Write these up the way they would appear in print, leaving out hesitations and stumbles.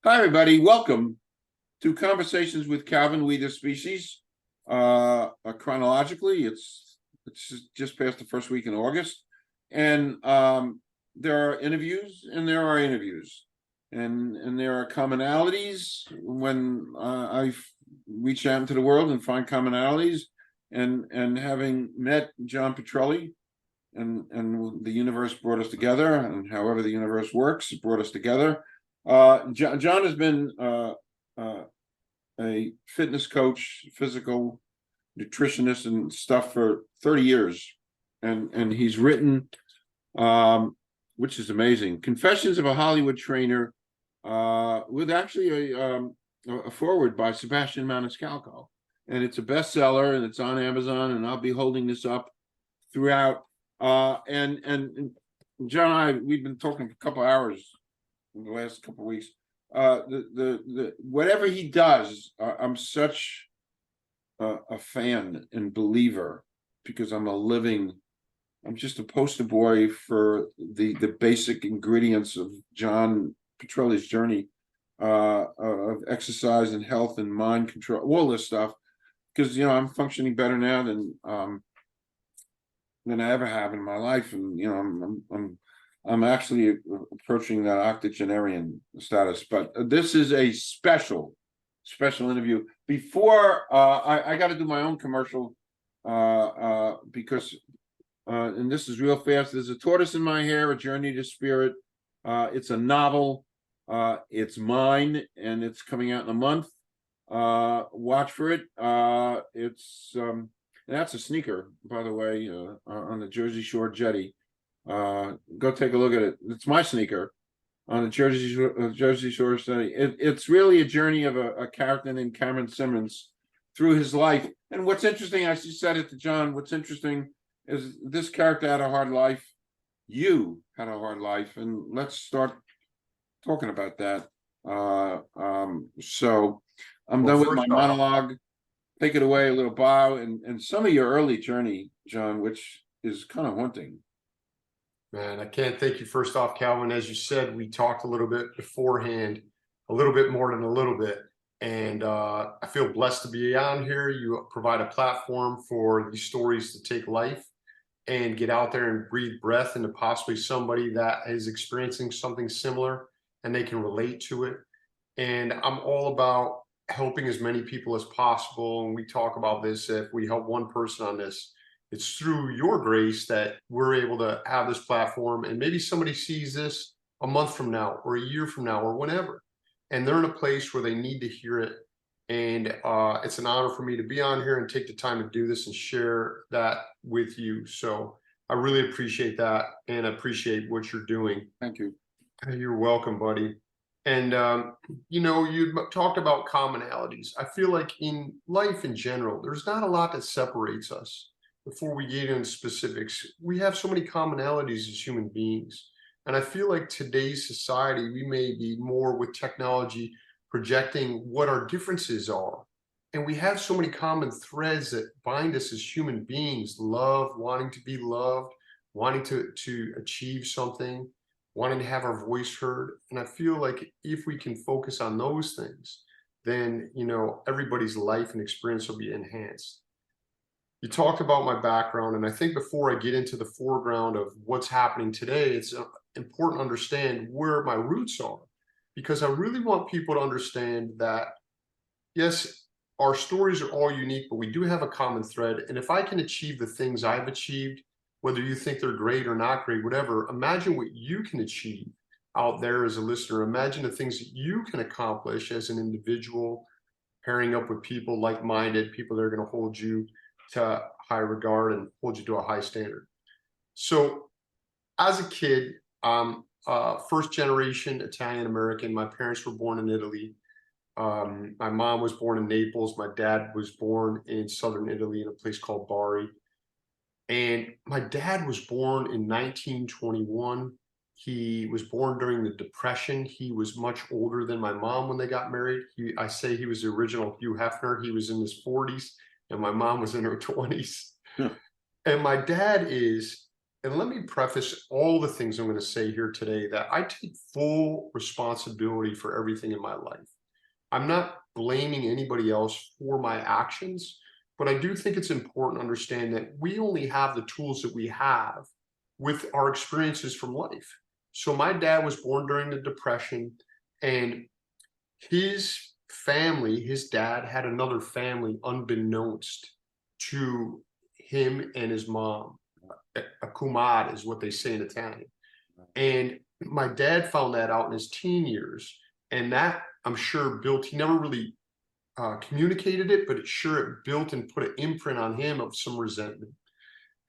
Hi, everybody. Welcome to Conversations with Calvin, We the Species. Chronologically, it's just past the first week in August, and there are interviews, and there are interviews, and there are commonalities when I reach out into the world and find commonalities, and having met John Petrelli, and the universe brought us together, and however the universe works, it brought us together. John has been a fitness coach, physical nutritionist, and stuff for 30 years, and he's written, which is amazing, Confessions of a Hollywood Trainer, with actually a foreword by Sebastian Maniscalco, and it's a bestseller, and it's on Amazon, and I'll be holding this up throughout. And John and I, we've been talking for a couple of hours in the last couple of weeks. The whatever he does, I'm such a fan and believer, because I'm just a poster boy for the basic ingredients of John Petrelli's journey of exercise and health and mind control, all this stuff. Because I'm functioning better now than I ever have in my life, and I'm actually approaching that octogenarian status. But this is a special interview. Before I got to do my own commercial, because and this is real fast. There's a Tortoise in My Hair, A Journey to Spirit. It's a novel. It's mine, and it's coming out in a month. Watch for it. And that's a sneaker, by the way, on the Jersey Shore jetty. Go take a look at it. It's my sneaker on the Jersey Shore jetty. It's really a journey of a character named Cameron Simmons through his life. And what's interesting, I just said it to John, what's interesting is this character had a hard life. You had a hard life, and let's start talking about that. So I'm done with my monologue. Take it away, a little bow, and some of your early journey, John, which is kind of haunting. Man, I can't thank you first off, Calvin. As you said, we talked a little bit beforehand, a little bit more than a little bit. And I feel blessed to be on here. You provide a platform for these stories to take life and get out there and breathe breath into possibly somebody that is experiencing something similar and they can relate to it. And I'm all about helping as many people as possible. And we talk about this, if we help one person on this, it's through your grace that we're able to have this platform. And maybe somebody sees this a month from now or a year from now or whenever, and they're in a place where they need to hear it. And it's an honor for me to be on here and take the time to do this and share that with you. So I really appreciate that, and appreciate what you're doing. Thank you. You're welcome, buddy. And you talked about commonalities. I feel like in life in general, there's not a lot that separates us. Before we get into specifics, we have so many commonalities as human beings. And I feel like today's society, we may be more with technology projecting what our differences are. And we have so many common threads that bind us as human beings: love, wanting to be loved, wanting to achieve something, wanting to have our voice heard. And I feel like if we can focus on those things, then, everybody's life and experience will be enhanced. You talked about my background, and I think before I get into the foreground of what's happening today, it's important to understand where my roots are, because I really want people to understand that, yes, our stories are all unique, but we do have a common thread. And if I can achieve the things I've achieved, whether you think they're great or not great, whatever, imagine what you can achieve out there as a listener. Imagine the things that you can accomplish as an individual, pairing up with people like-minded, people that are going to hold you to high regard and hold you to a high standard. So as a kid, first generation Italian American. My parents were born in Italy. My mom was born in Naples. My dad was born in southern Italy in a place called Bari. And my dad was born in 1921. He was born during the Depression. He was much older than my mom when they got married. I say he was the original Hugh Hefner. He was in his 40s, and my mom was in her 20s. Yeah. And my dad is And let me preface all the things I'm going to say here today that I take full responsibility for everything in my life. I'm not blaming anybody else for my actions, but I do think it's important to understand that we only have the tools that we have with our experiences from life. So my dad was born during the Depression, and his family, his dad had another family unbeknownst to him and his mom. A kumad is what they say in Italian. And my dad found that out in his teen years. And that, I'm sure, built, he never really communicated it, but it built and put an imprint on him of some resentment.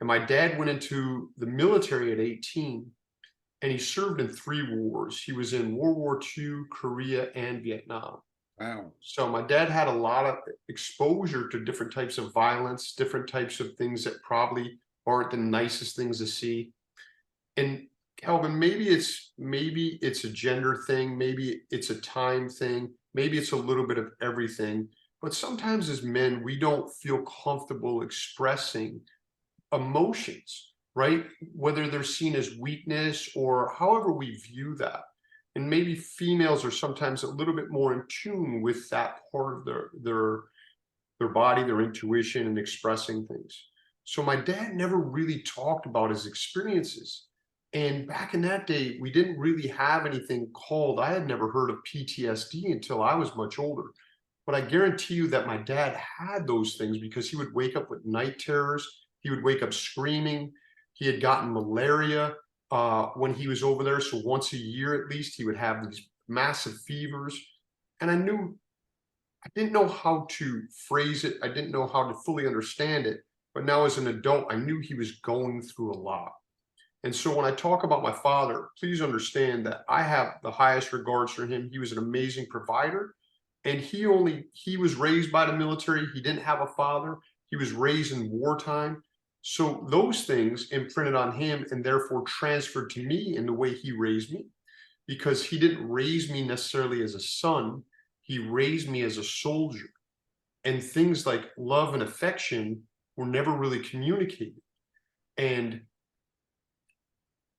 And my dad went into the military at 18, and he served in 3 wars. He was in World War II, Korea, and Vietnam. Wow. So my dad had a lot of exposure to different types of violence, different types of things that probably aren't the nicest things to see. And Calvin, maybe it's a gender thing, maybe it's a time thing, maybe it's a little bit of everything. But sometimes as men, we don't feel comfortable expressing emotions, right? Whether they're seen as weakness or however we view that. And maybe females are sometimes a little bit more in tune with that part of their body, their intuition, and expressing things. So my dad never really talked about his experiences. And back in that day, we didn't really have anything called, I had never heard of PTSD until I was much older. But I guarantee you that my dad had those things because he would wake up with night terrors. He would wake up screaming. He had gotten malaria when he was over there. So once a year at least, he would have these massive fevers. And I didn't know how to phrase it. I didn't know how to fully understand it. But now as an adult, I knew he was going through a lot. And so when I talk about my father, please understand that I have the highest regards for him. He was an amazing provider. And he was raised by the military. He didn't have a father. He was raised in wartime. So those things imprinted on him and therefore transferred to me in the way he raised me, because he didn't raise me necessarily as a son. He raised me as a soldier. And things like love and affection were never really communicated. And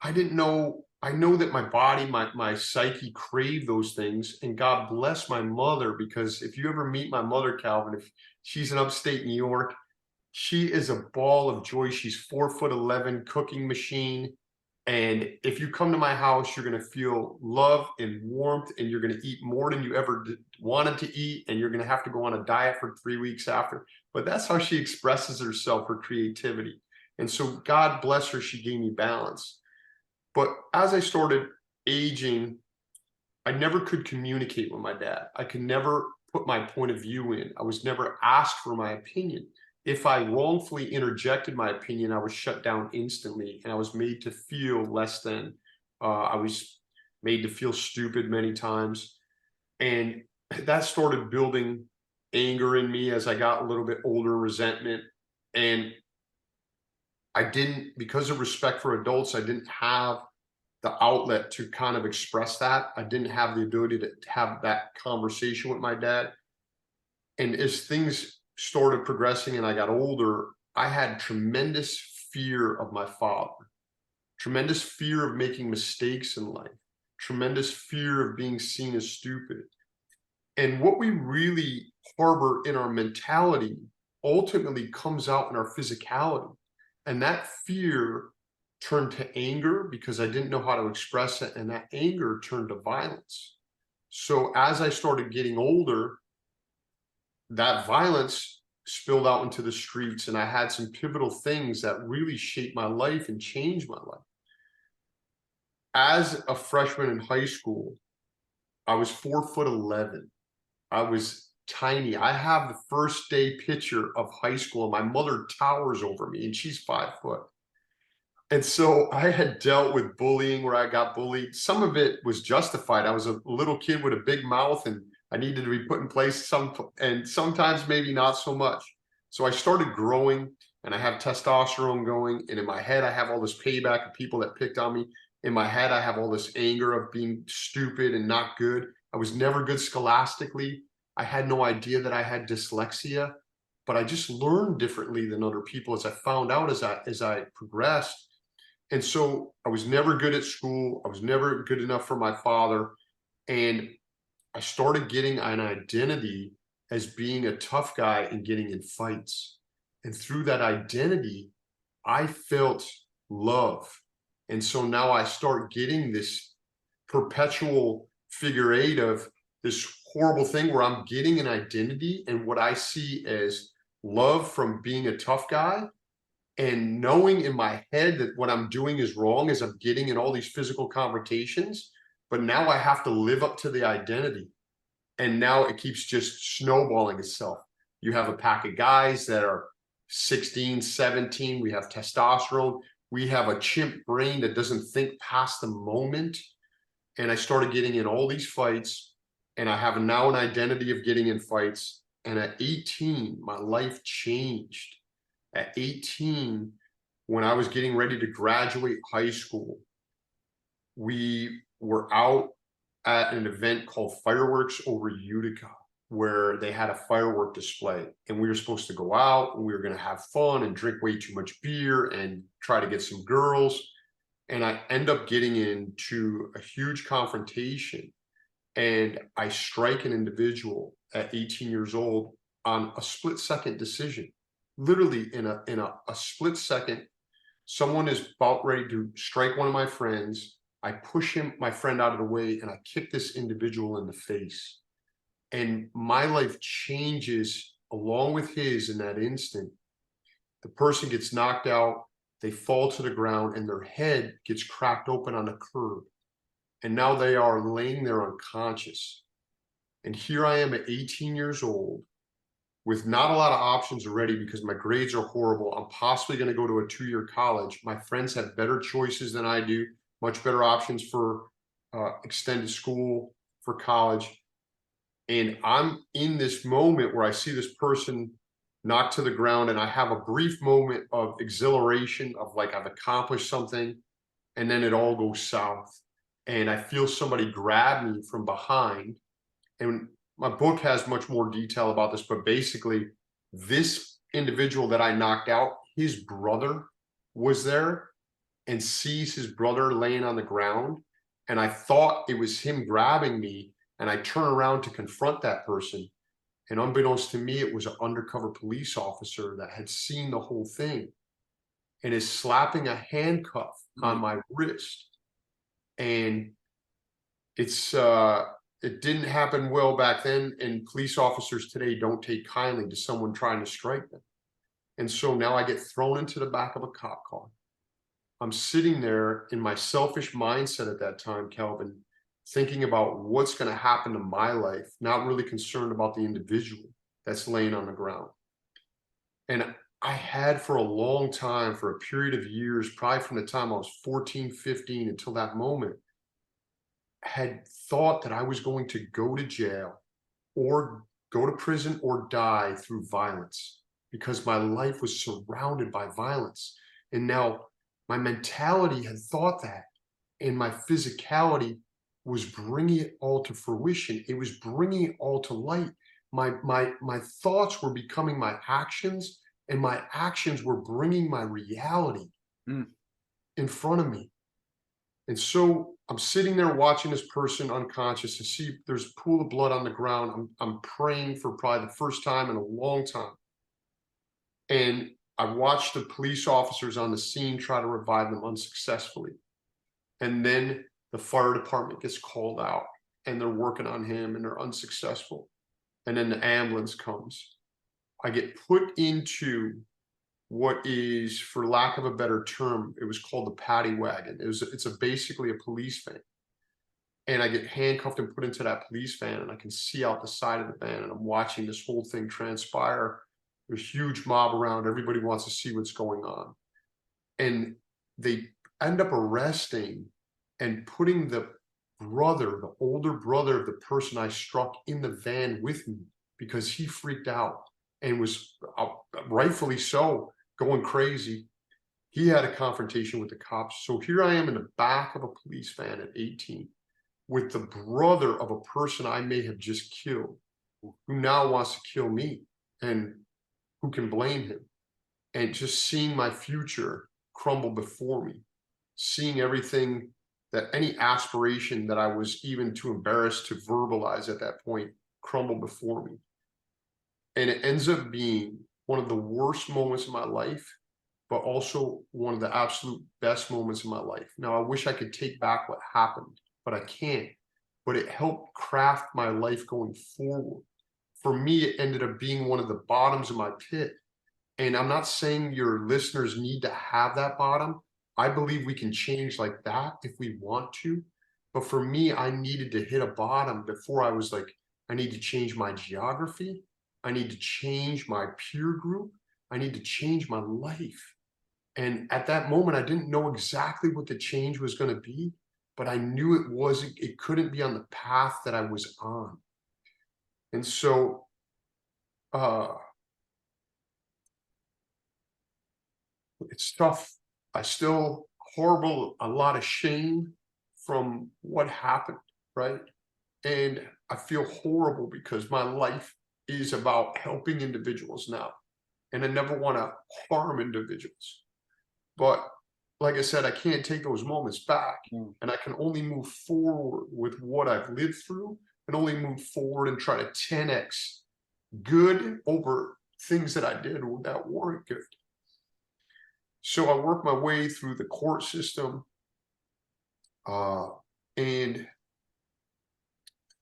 I know that my body, my psyche craved those things. And God bless my mother, because if you ever meet my mother, Calvin, if she's in upstate New York, she is a ball of joy. She's 4'11", cooking machine. And if you come to my house, you're going to feel love and warmth, and you're going to eat more than you ever wanted to eat. And you're going to have to go on a diet for 3 weeks after. But that's how she expresses herself, her creativity. And so God bless her, she gave me balance. But as I started aging, I never could communicate with my dad. I could never put my point of view in. I was never asked for my opinion. If I wrongfully interjected my opinion, I was shut down instantly, and I was made to feel less than. I was made to feel stupid many times. And that started building anger in me as I got a little bit older, resentment. And because of respect for adults, I didn't have the outlet to kind of express that. I didn't have the ability to have that conversation with my dad. And as things started progressing and I got older, I had tremendous fear of my father, tremendous fear of making mistakes in life, tremendous fear of being seen as stupid. And what we really harbor in our mentality ultimately comes out in our physicality. And that fear turned to anger because I didn't know how to express it. And that anger turned to violence. So as I started getting older, that violence spilled out into the streets, and I had some pivotal things that really shaped my life and changed my life. As a freshman in high school, I was 4'11". I was tiny. I have the first day picture of high school, and my mother towers over me, and she's 5 foot. And so I had dealt with bullying where I got bullied. Some of it was justified. I was a little kid with a big mouth, and I needed to be put in place and sometimes maybe not so much. So I started growing, and I have testosterone going. And in my head, I have all this payback of people that picked on me. In my head, I have all this anger of being stupid and not good. I was never good scholastically. I had no idea that I had dyslexia, but I just learned differently than other people as I found out as I progressed. And so I was never good at school. I was never good enough for my father. And I started getting an identity as being a tough guy and getting in fights. And through that identity, I felt love. And so now I start getting this perpetual figure eight of this horrible thing where I'm getting an identity and what I see as love from being a tough guy, and knowing in my head that what I'm doing is wrong as I'm getting in all these physical confrontations. But now I have to live up to the identity. And now it keeps just snowballing itself. You have a pack of guys that are 16, 17. We have testosterone. We have a chimp brain that doesn't think past the moment. And I started getting in all these fights. And I have now an identity of getting in fights. And at 18, my life changed. At 18, when I was getting ready to graduate high school, we were out at an event called Fireworks over Utica, where they had a firework display, and we were supposed to go out and we were going to have fun and drink way too much beer and try to get some girls. And I end up getting into a huge confrontation, and I strike an individual at 18 years old on a split-second decision. Literally in a split second, someone is about ready to strike one of my friends. I push my friend out of the way, and I kick this individual in the face. And my life changes along with his in that instant. The person gets knocked out, they fall to the ground, and their head gets cracked open on a curb. And now they are laying there unconscious. And here I am at 18 years old with not a lot of options already because my grades are horrible. I'm possibly going to go to a 2-year college. My friends have better choices than I do, much better options for extended school, for college. And I'm in this moment where I see this person knocked to the ground, and I have a brief moment of exhilaration of like I've accomplished something, and then it all goes south. And I feel somebody grab me from behind. And my book has much more detail about this, but basically this individual that I knocked out, his brother was there and sees his brother laying on the ground. And I thought it was him grabbing me, and I turn around to confront that person. And unbeknownst to me, it was an undercover police officer that had seen the whole thing and is slapping a handcuff on my wrist. And it didn't happen well back then, and police officers today don't take kindly to someone trying to strike them. And so now I get thrown into the back of a cop car. I'm sitting there in my selfish mindset at that time, Calvin, thinking about what's going to happen to my life, not really concerned about the individual that's laying on the ground. And I had for a long time, for a period of years, probably from the time I was 14, 15 until that moment, had thought that I was going to go to jail or go to prison or die through violence because my life was surrounded by violence. And now my mentality had thought that, and my physicality was bringing it all to fruition. It was bringing it all to light. My thoughts were becoming my actions, and my actions were bringing my reality in front of me. And so I'm sitting there watching this person unconscious. I see there's a pool of blood on the ground. I'm praying for probably the first time in a long time. And I watched the police officers on the scene try to revive them unsuccessfully. And then the fire department gets called out, and they're working on him, and they're unsuccessful. And then the ambulance comes. I get put into what is, for lack of a better term, it was called the paddy wagon. It's basically a police van. And I get handcuffed and put into that police van, and I can see out the side of the van, and I'm watching this whole thing transpire. There's a huge mob around. Everybody wants to see what's going on. And they end up arresting and putting the older brother of the person I struck in the van with me, because he freaked out and was rightfully so going crazy. He had a confrontation with the cops. So here I am in the back of a police van at 18 with the brother of a person I may have just killed, who now wants to kill me, and who can blame him? And just seeing my future crumble before me. seeing everything, that any aspiration that I was even too embarrassed to verbalize at that point crumble before me. And it ends up being one of the worst moments of my life, but also one of the absolute best moments of my life. Now, I wish I could take back what happened, but I can't. But it helped craft my life going forward. For me, it ended up being one of the bottoms of my pit. And I'm not saying your listeners need to have that bottom. I believe we can change like that if we want to. But for me, I needed to hit a bottom before I was like, I need to change my geography. I need to change my peer group. I need to change my life. And at that moment, I didn't know exactly what the change was going to be, but I knew it couldn't be on the path that I was on. And so, it's tough. I still harbor a lot of shame from what happened, right? And I feel horrible because my life is about helping individuals now. And I never want to harm individuals. But like I said, I can't take those moments back. And I can only move forward with what I've lived through, and only move forward and try to 10x good over things that I did that weren't good. So I worked my way through the court system, and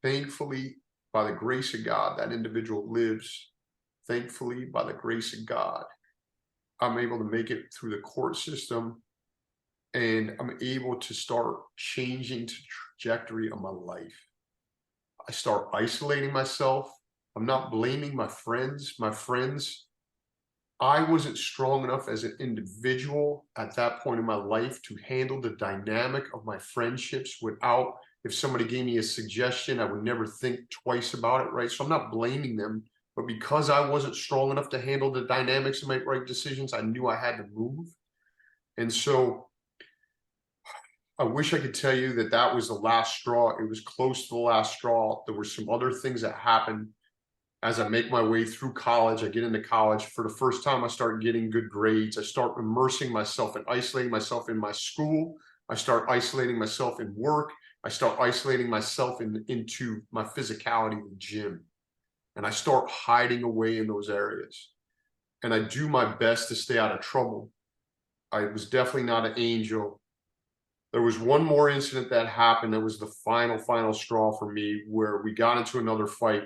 thankfully, by the grace of God, that individual lives. Thankfully, by the grace of God, I'm able to make it through the court system, and I'm able to start changing the trajectory of my life. I start isolating myself. I'm not blaming my friends. I wasn't strong enough as an individual at that point in my life to handle the dynamic of my friendships without, if somebody gave me a suggestion, I would never think twice about it, right? So I'm not blaming them, but because I wasn't strong enough to handle the dynamics and make right decisions, I knew I had to move. And so I wish I could tell you that that was the last straw. It was close to the last straw. There were some other things that happened as I make my way through college. I get into college. For the first time, I start getting good grades. I start immersing myself and isolating myself in my school. I start isolating myself in work. I start isolating myself into my physicality, the gym. And I start hiding away in those areas. And I do my best to stay out of trouble. I was definitely not an angel. There was one more incident that happened that was the final straw for me, where we got into another fight,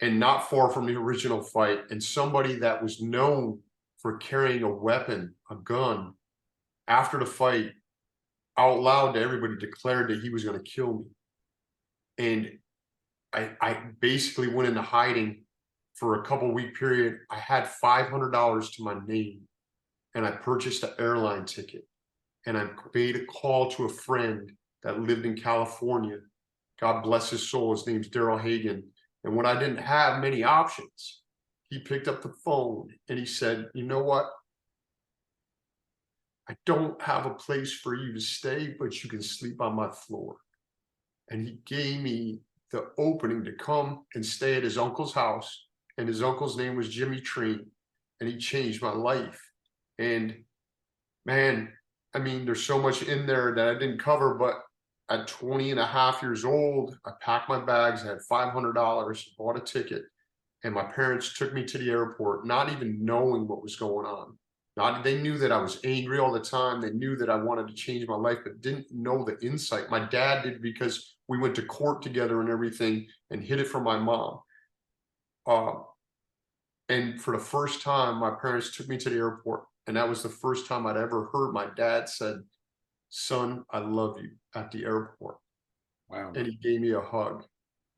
and not far from the original fight, and somebody that was known for carrying a weapon, a gun, after the fight, out loud to everybody declared that he was going to kill me. And I basically went into hiding for a couple-week period. I had $500 to my name, and I purchased an airline ticket, and I made a call to a friend that lived in California. God bless his soul. His name's Daryl Hagan. And when I didn't have many options, he picked up the phone and he said, you know what? I don't have a place for you to stay, but you can sleep on my floor. And he gave me the opening to come and stay at his uncle's house. And his uncle's name was Jimmy Treen. And he changed my life. And man, I mean, there's so much in there that I didn't cover, but at 20 and a half years old, I packed my bags, I had $500, bought a ticket, and my parents took me to the airport, not even knowing what was going on. They knew that I was angry all the time. They knew that I wanted to change my life, but didn't know the insight. My dad did, because we went to court together and everything, and hid it from my mom. And for the first time, my parents took me to the airport, and that was the first time I'd ever heard my dad said, son, I love you, at the airport. Wow. And he gave me a hug.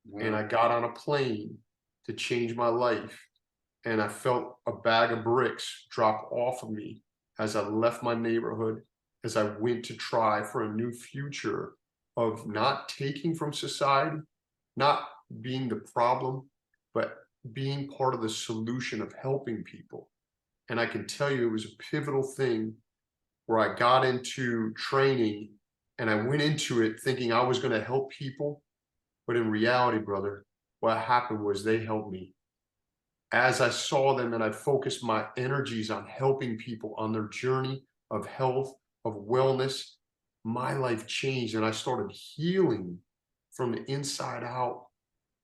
Wow. And I got on a plane to change my life. And I felt a bag of bricks drop off of me as I left my neighborhood, as I went to try for a new future of not taking from society, not being the problem, but being part of the solution of helping people. And I can tell you, it was a pivotal thing where I got into training, and I went into it thinking I was going to help people. But in reality, brother, what happened was they helped me. As I saw them and I focused my energies on helping people on their journey of health, of wellness, my life changed and I started healing from the inside out,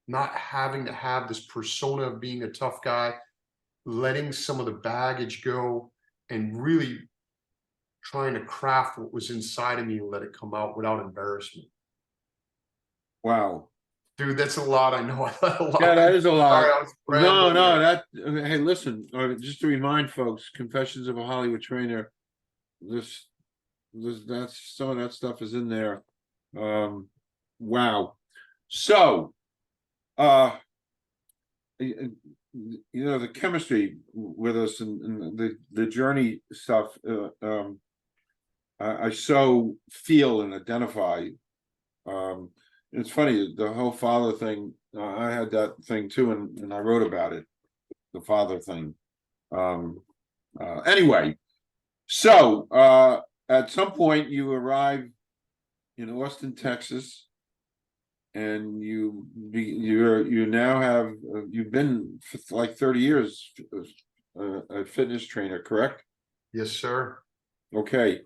not having to have this persona of being a tough guy, letting some of the baggage go, and really trying to craft what was inside of me and let it come out without embarrassment. Wow. Dude, that's a lot. I know. I let a lot. Yeah, that is a lot. Sorry, I was No, rambling no, there. hey, listen, just to remind folks, Confessions of a Hollywood Trainer, that's some of that stuff is in there. Wow. So, the chemistry with us and the journey stuff, I so feel and identify. It's funny, the whole father thing, I had that thing too, and I wrote about it, the father thing. Anyway, so at some point you arrive in Austin, Texas, and you now have you've been for like 30 years a fitness trainer, correct? Yes, sir. Okay.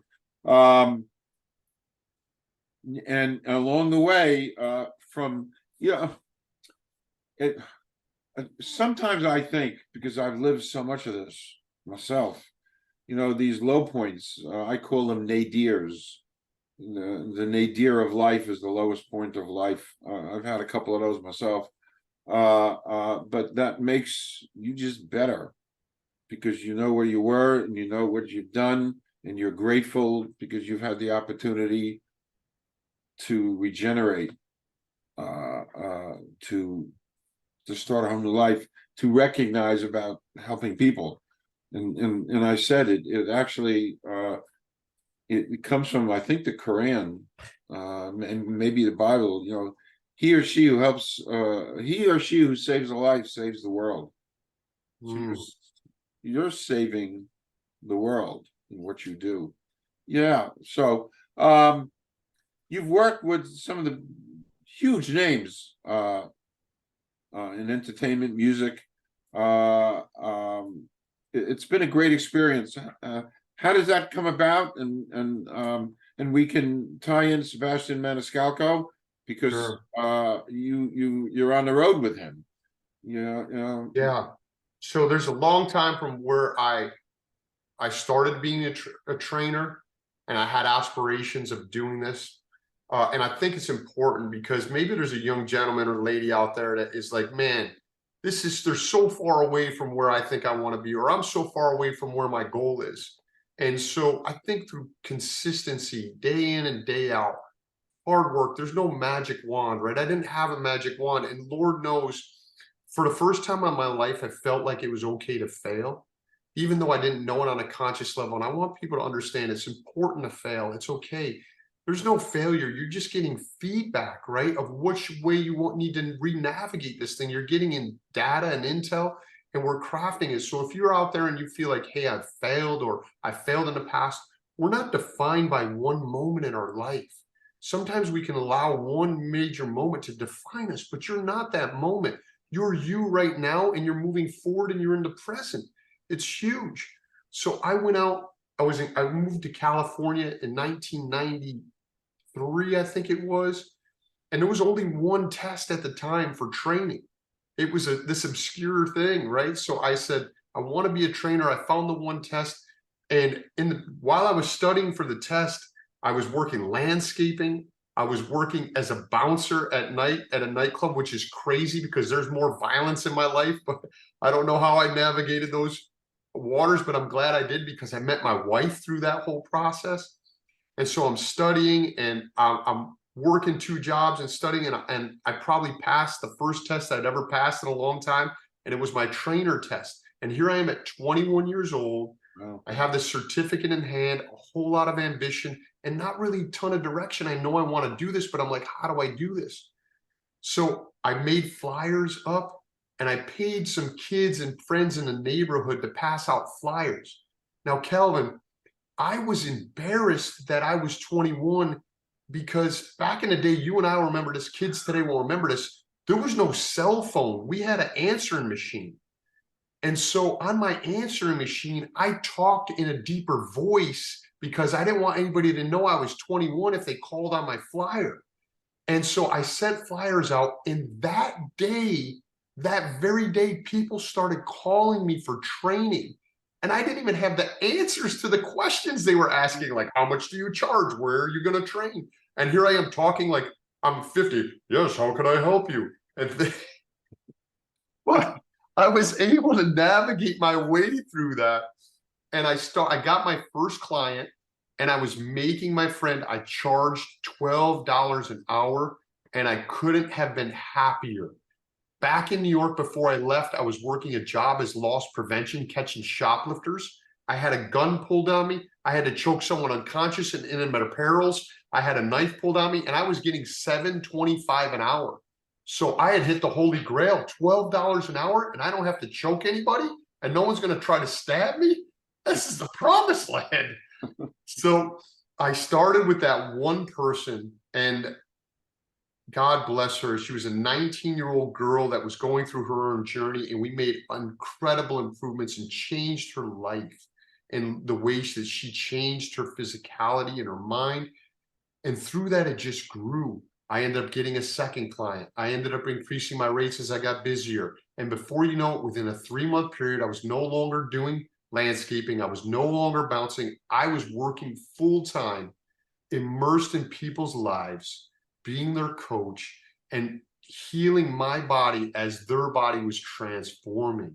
And along the way, from it sometimes I think, because I've lived so much of this myself, these low points, I call them nadirs. The nadir of life is the lowest point of life. I've had a couple of those myself, but that makes you just better, because you know where you were and you know what you've done, and you're grateful because you've had the opportunity to regenerate, to start a whole new life, to recognize about helping people. And I said it actually it comes from, I think, the Quran, and maybe the Bible. He or she who helps, he or she who saves a life saves the world. So you're saving the world in what you do. Yeah. So you've worked with some of the huge names in entertainment, music. It's been a great experience. How does that come about? And we can tie in Sebastian Maniscalco, because Sure. you're on the road with him. Yeah. So there's a long time from where I started being a trainer, and I had aspirations of doing this. And I think it's important because maybe there's a young gentleman or lady out there that is like, man, they're so far away from where I think I want to be, or I'm so far away from where my goal is. And so I think through consistency, day in and day out, hard work, there's no magic wand, right? I didn't have a magic wand. And Lord knows, for the first time in my life, I felt like it was okay to fail, even though I didn't know it on a conscious level. And I want people to understand it's important to fail. It's okay. There's no failure. You're just getting feedback, right? Of which way you need to re-navigate this thing. You're getting in data and intel, and we're crafting it. So if you're out there and you feel like, hey, I've failed, or I failed in the past, we're not defined by one moment in our life. Sometimes we can allow one major moment to define us, but you're not that moment. You're you right now, and you're moving forward, and you're in the present. It's huge. So I went out, I moved to California in 1993, I think it was. And there was only one test at the time for training. It was this obscure thing, right? So I said, I want to be a trainer. I found the one test. And while I was studying for the test, I was working landscaping. I was working as a bouncer at night at a nightclub, which is crazy because there's more violence in my life. But I don't know how I navigated those waters, but I'm glad I did, because I met my wife through that whole process. And so I'm studying, and I'm working 2 jobs and studying, and I probably passed the first test I'd ever passed in a long time, and it was my trainer test. And here I am at 21 years old. Wow. I have this certificate in hand, a whole lot of ambition, and not really a ton of direction. I know I want to do this, but I'm like, how do I do this? So I made flyers up, and I paid some kids and friends in the neighborhood to pass out flyers. Now, Calvin, I was embarrassed that I was 21, because back in the day, you and I will remember this, kids today will remember this, there was no cell phone. We had an answering machine. And so on my answering machine, I talked in a deeper voice because I didn't want anybody to know I was 21 if they called on my flyer. And so I sent flyers out, and that day, that very day, people started calling me for training. And I didn't even have the answers to the questions they were asking, like, how much do you charge? Where are you going to train? And here I am talking like I'm 50. Yes, how can I help you? And but I was able to navigate my way through that. And I got my first client, and I was making, my friend, I charged $12 an hour, and I couldn't have been happier. Back in New York, before I left, I was working a job as loss prevention, catching shoplifters. I had a gun pulled on me. I had to choke someone unconscious in intimate perils. I had a knife pulled on me, and I was getting $7.25 an hour. So I had hit the holy grail, $12 an hour, and I don't have to choke anybody, and no one's going to try to stab me. This is the promised land. So I started with that one person, and God bless her. She was a 19-year-old girl that was going through her own journey, and we made incredible improvements and changed her life in the ways that she changed her physicality and her mind. And through that, it just grew. I ended up getting a second client. I ended up increasing my rates as I got busier. And before you know it, within a 3-month period, I was no longer doing landscaping. I was no longer bouncing. I was working full-time, immersed in people's lives, being their coach, and healing my body as their body was transforming.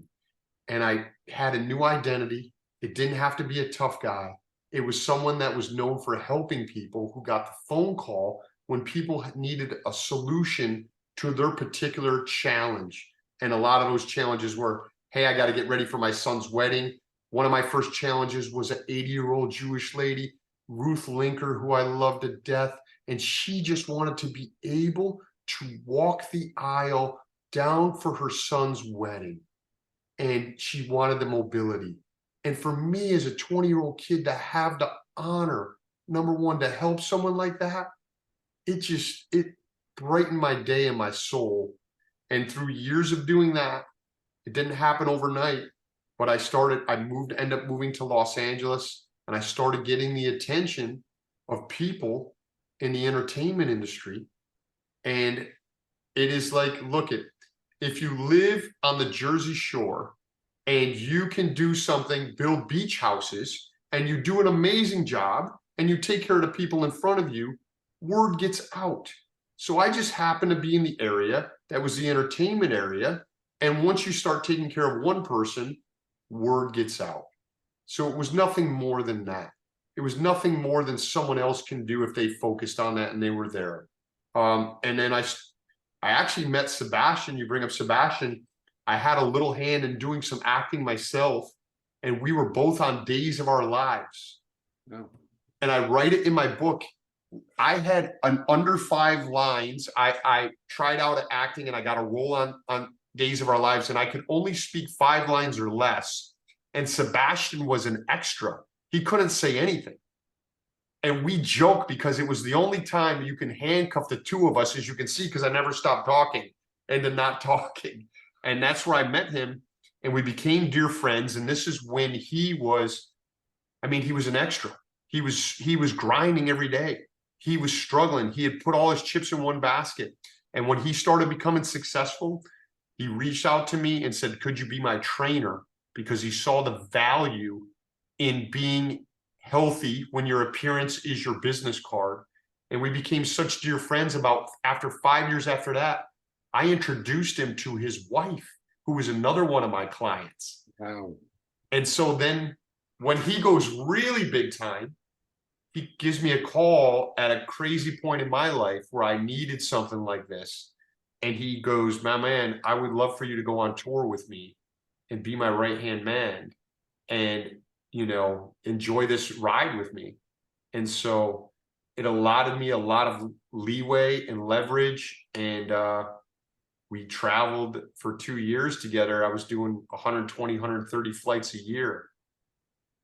And I had a new identity. It didn't have to be a tough guy. It was someone that was known for helping people, who got the phone call when people needed a solution to their particular challenge. And a lot of those challenges were, hey, I got to get ready for my son's wedding. One of my first challenges was an 80-year-old Jewish lady, Ruth Linker, who I love to death. And she just wanted to be able to walk the aisle down for her son's wedding. And she wanted the mobility. And for me as a 20-year-old kid to have the honor, number one, to help someone like that, it brightened my day and my soul. And through years of doing that, it didn't happen overnight, but ended up moving to Los Angeles, and I started getting the attention of people in the entertainment industry. And it is like, look, if you live on the Jersey Shore and you can do something, build beach houses, and you do an amazing job, and you take care of the people in front of you, word gets out. So I just happened to be in the area that was the entertainment area. And once you start taking care of one person, word gets out. So it was nothing more than that. It was nothing more than someone else can do if they focused on that and they were there. And then I actually met Sebastian. You bring up Sebastian. I had a little hand in doing some acting myself, and we were both on Days of Our Lives. No. And I write it in my book. I had an under 5 lines. I tried out at acting, and I got a role on Days of Our Lives, and I could only speak 5 lines or less. And Sebastian was an extra. He couldn't say anything. And we joke because it was the only time you can handcuff the two of us, as you can see, because I never stopped talking and then not talking. And that's where I met him, and we became dear friends. And this is when he was an extra. He was grinding every day. He was struggling. He had put all his chips in one basket. And when he started becoming successful, he reached out to me and said, could you be my trainer? Because he saw the value in being healthy when your appearance is your business card. And we became such dear friends. After 5 years after that, I introduced him to his wife, who was another one of my clients. Wow. And so then when he goes really big time, he gives me a call at a crazy point in my life where I needed something like this. And he goes, my man, I would love for you to go on tour with me and be my right-hand man and, enjoy this ride with me. And so it allotted me a lot of leeway and leverage. And we traveled for 2 years together. I was doing 120, 130 flights a year.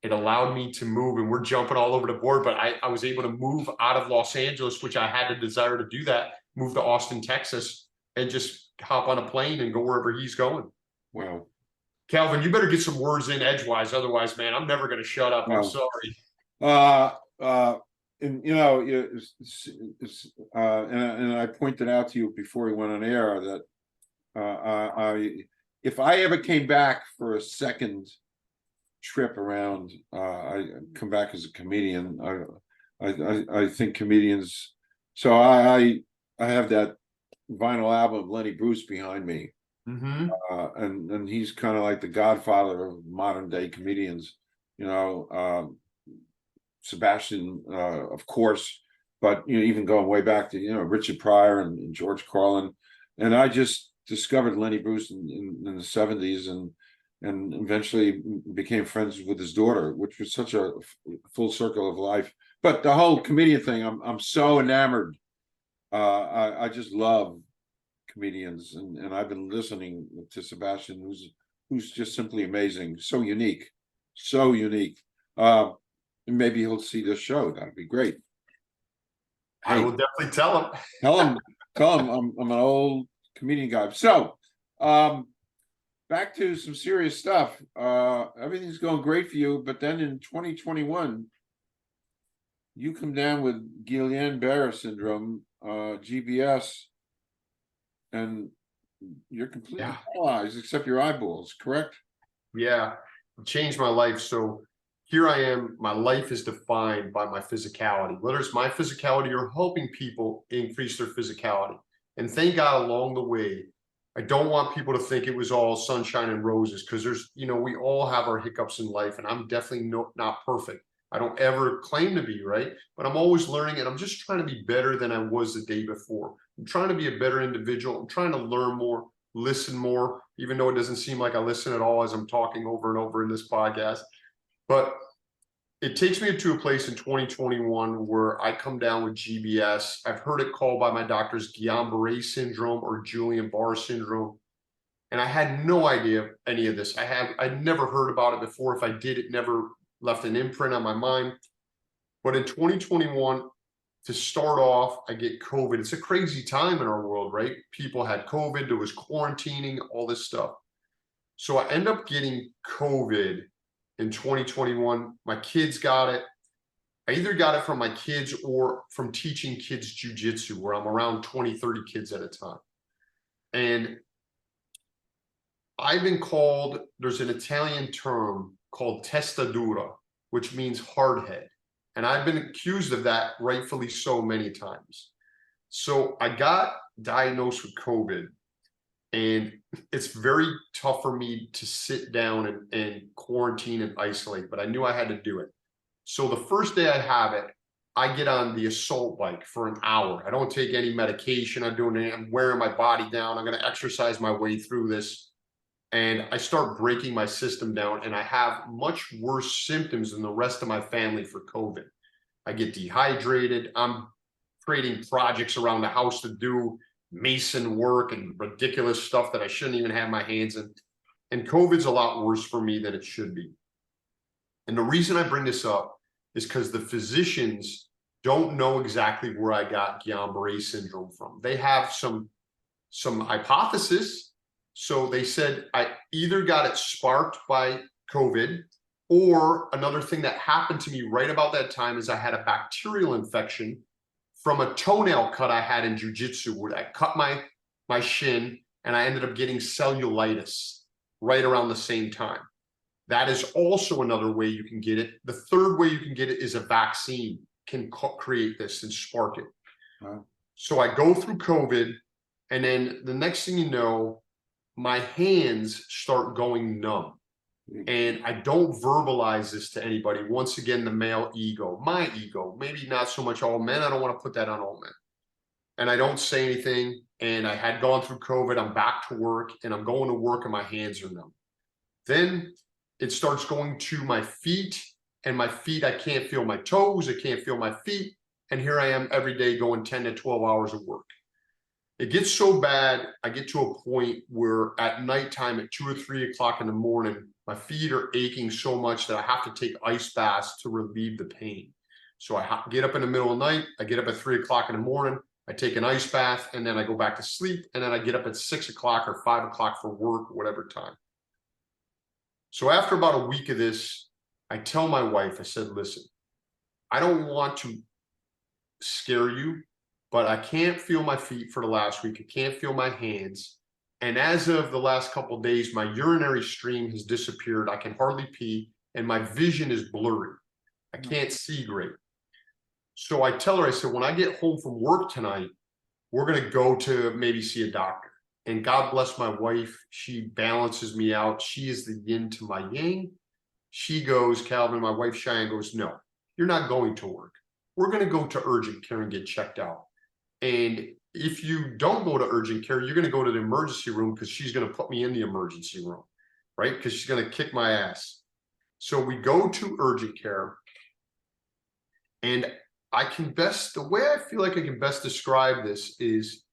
It allowed me to move, and we're jumping all over the board, but I was able to move out of Los Angeles, which I had a desire to do that, move to Austin, Texas, and just hop on a plane and go wherever he's going. Wow. Calvin, you better get some words in edgewise. Otherwise, man, I'm never going to shut up. I'm sorry. Uh, and you know, and I pointed out to you before we went on air that if I ever came back for a second trip around, I come back as a comedian. I think comedians. So I have that vinyl album of Lenny Bruce behind me, Mm-hmm. and he's kind of like the godfather of modern day comedians. You know, Sebastian, of course, but you know, even going way back to Richard Pryor and George Carlin, and I just discovered Lenny Bruce in the '70s, and eventually became friends with his daughter, which was such a full circle of life. But the whole comedian thing, I'm so enamored. I just love comedians, and I've been listening to Sebastian, who's just simply amazing, so unique, so unique. Maybe he'll see this show. That'd be great. I Hey, will definitely tell him. tell him, tell him I'm an old comedian guy. So, back to some serious stuff. Everything's going great for you, but then in 2021, you come down with Guillain-Barré syndrome, GBS, and you're completely Yeah. paralyzed except your eyeballs, correct? Yeah, it changed my life. So here I am. My life is defined by my physicality. Whether it's my physicality or helping people increase their physicality. And thank God along the way, I don't want people to think it was all sunshine and roses, because we all have our hiccups in life, and I'm definitely not perfect. I don't ever claim to be, right? But I'm always learning, and I'm just trying to be better than I was the day before. I'm trying to be a better individual. I'm trying to learn more, listen more, even though it doesn't seem like I listen at all as I'm talking over and over in this podcast. But it takes me to a place in 2021 where I come down with GBS. I've heard it called by my doctors Guillain-Barré syndrome or Guillain-Barré syndrome. And I had no idea of any of this. I'd never heard about it before. If I did, it never left an imprint on my mind. But in 2021, to start off, I get COVID. It's a crazy time in our world, right? People had COVID, there was quarantining, all this stuff. So I end up getting COVID in 2021. My kids got it. I either got it from my kids or from teaching kids jujitsu, where I'm around 20, 30 kids at a time. And I've been called, there's an Italian term called testa dura, which means hard head. And I've been accused of that, rightfully so, many times. So I got diagnosed with COVID, and it's very tough for me to sit down and quarantine and isolate, but I knew I had to do it. So the first day I have it, I get on the assault bike for an hour. I don't take any medication. I'm wearing my body down. I'm going to exercise my way through this. And I start breaking my system down, and I have much worse symptoms than the rest of my family for COVID. I get dehydrated. I'm creating projects around the house to do, mason work and ridiculous stuff that I shouldn't even have my hands in. And COVID's a lot worse for me than it should be. And the reason I bring this up is because the physicians don't know exactly where I got Guillain-Barré syndrome from. They have some hypothesis. So they said I either got it sparked by COVID, or another thing that happened to me right about that time is I had a bacterial infection from a toenail cut I had in jujitsu, where I cut my shin, and I ended up getting cellulitis right around the same time. That is also another way you can get it. The third way you can get it is a vaccine can create this and spark it. Wow. So I go through COVID, and then the next thing you know, my hands start going numb. And I don't verbalize this to anybody. Once again, the male ego, my ego, maybe not so much all men. I don't want to put that on all men. And I don't say anything. And I had gone through COVID. I'm back to work, and I'm going to work, and my hands are numb. Then it starts going to my feet, and my feet, I can't feel my toes. I can't feel my feet. And here I am every day going 10 to 12 hours of work. It gets so bad, I get to a point where at nighttime at 2 or 3 o'clock in the morning, my feet are aching so much that I have to take ice baths to relieve the pain. So I get up in the middle of the night, I get up at 3 o'clock in the morning, I take an ice bath, and then I go back to sleep, and then I get up at 6 o'clock or 5 o'clock for work, whatever time. So after about a week of this, I tell my wife, I said, listen, I don't want to scare you, but I can't feel my feet for the last week. I can't feel my hands. And as of the last couple of days, my urinary stream has disappeared. I can hardly pee, and my vision is blurry. I can't see great. So I tell her, I said, when I get home from work tonight, we're going to go to maybe see a doctor. And God bless my wife. She balances me out. She is the yin to my yang. She goes, Calvin, my wife Cheyenne goes, no, you're not going to work. We're going to go to urgent care and get checked out. And if you don't go to urgent care, you're going to go to the emergency room because she's going to put me in the emergency room, right? Because she's going to kick my ass. So we go to urgent care, and the way I feel like I can best describe this is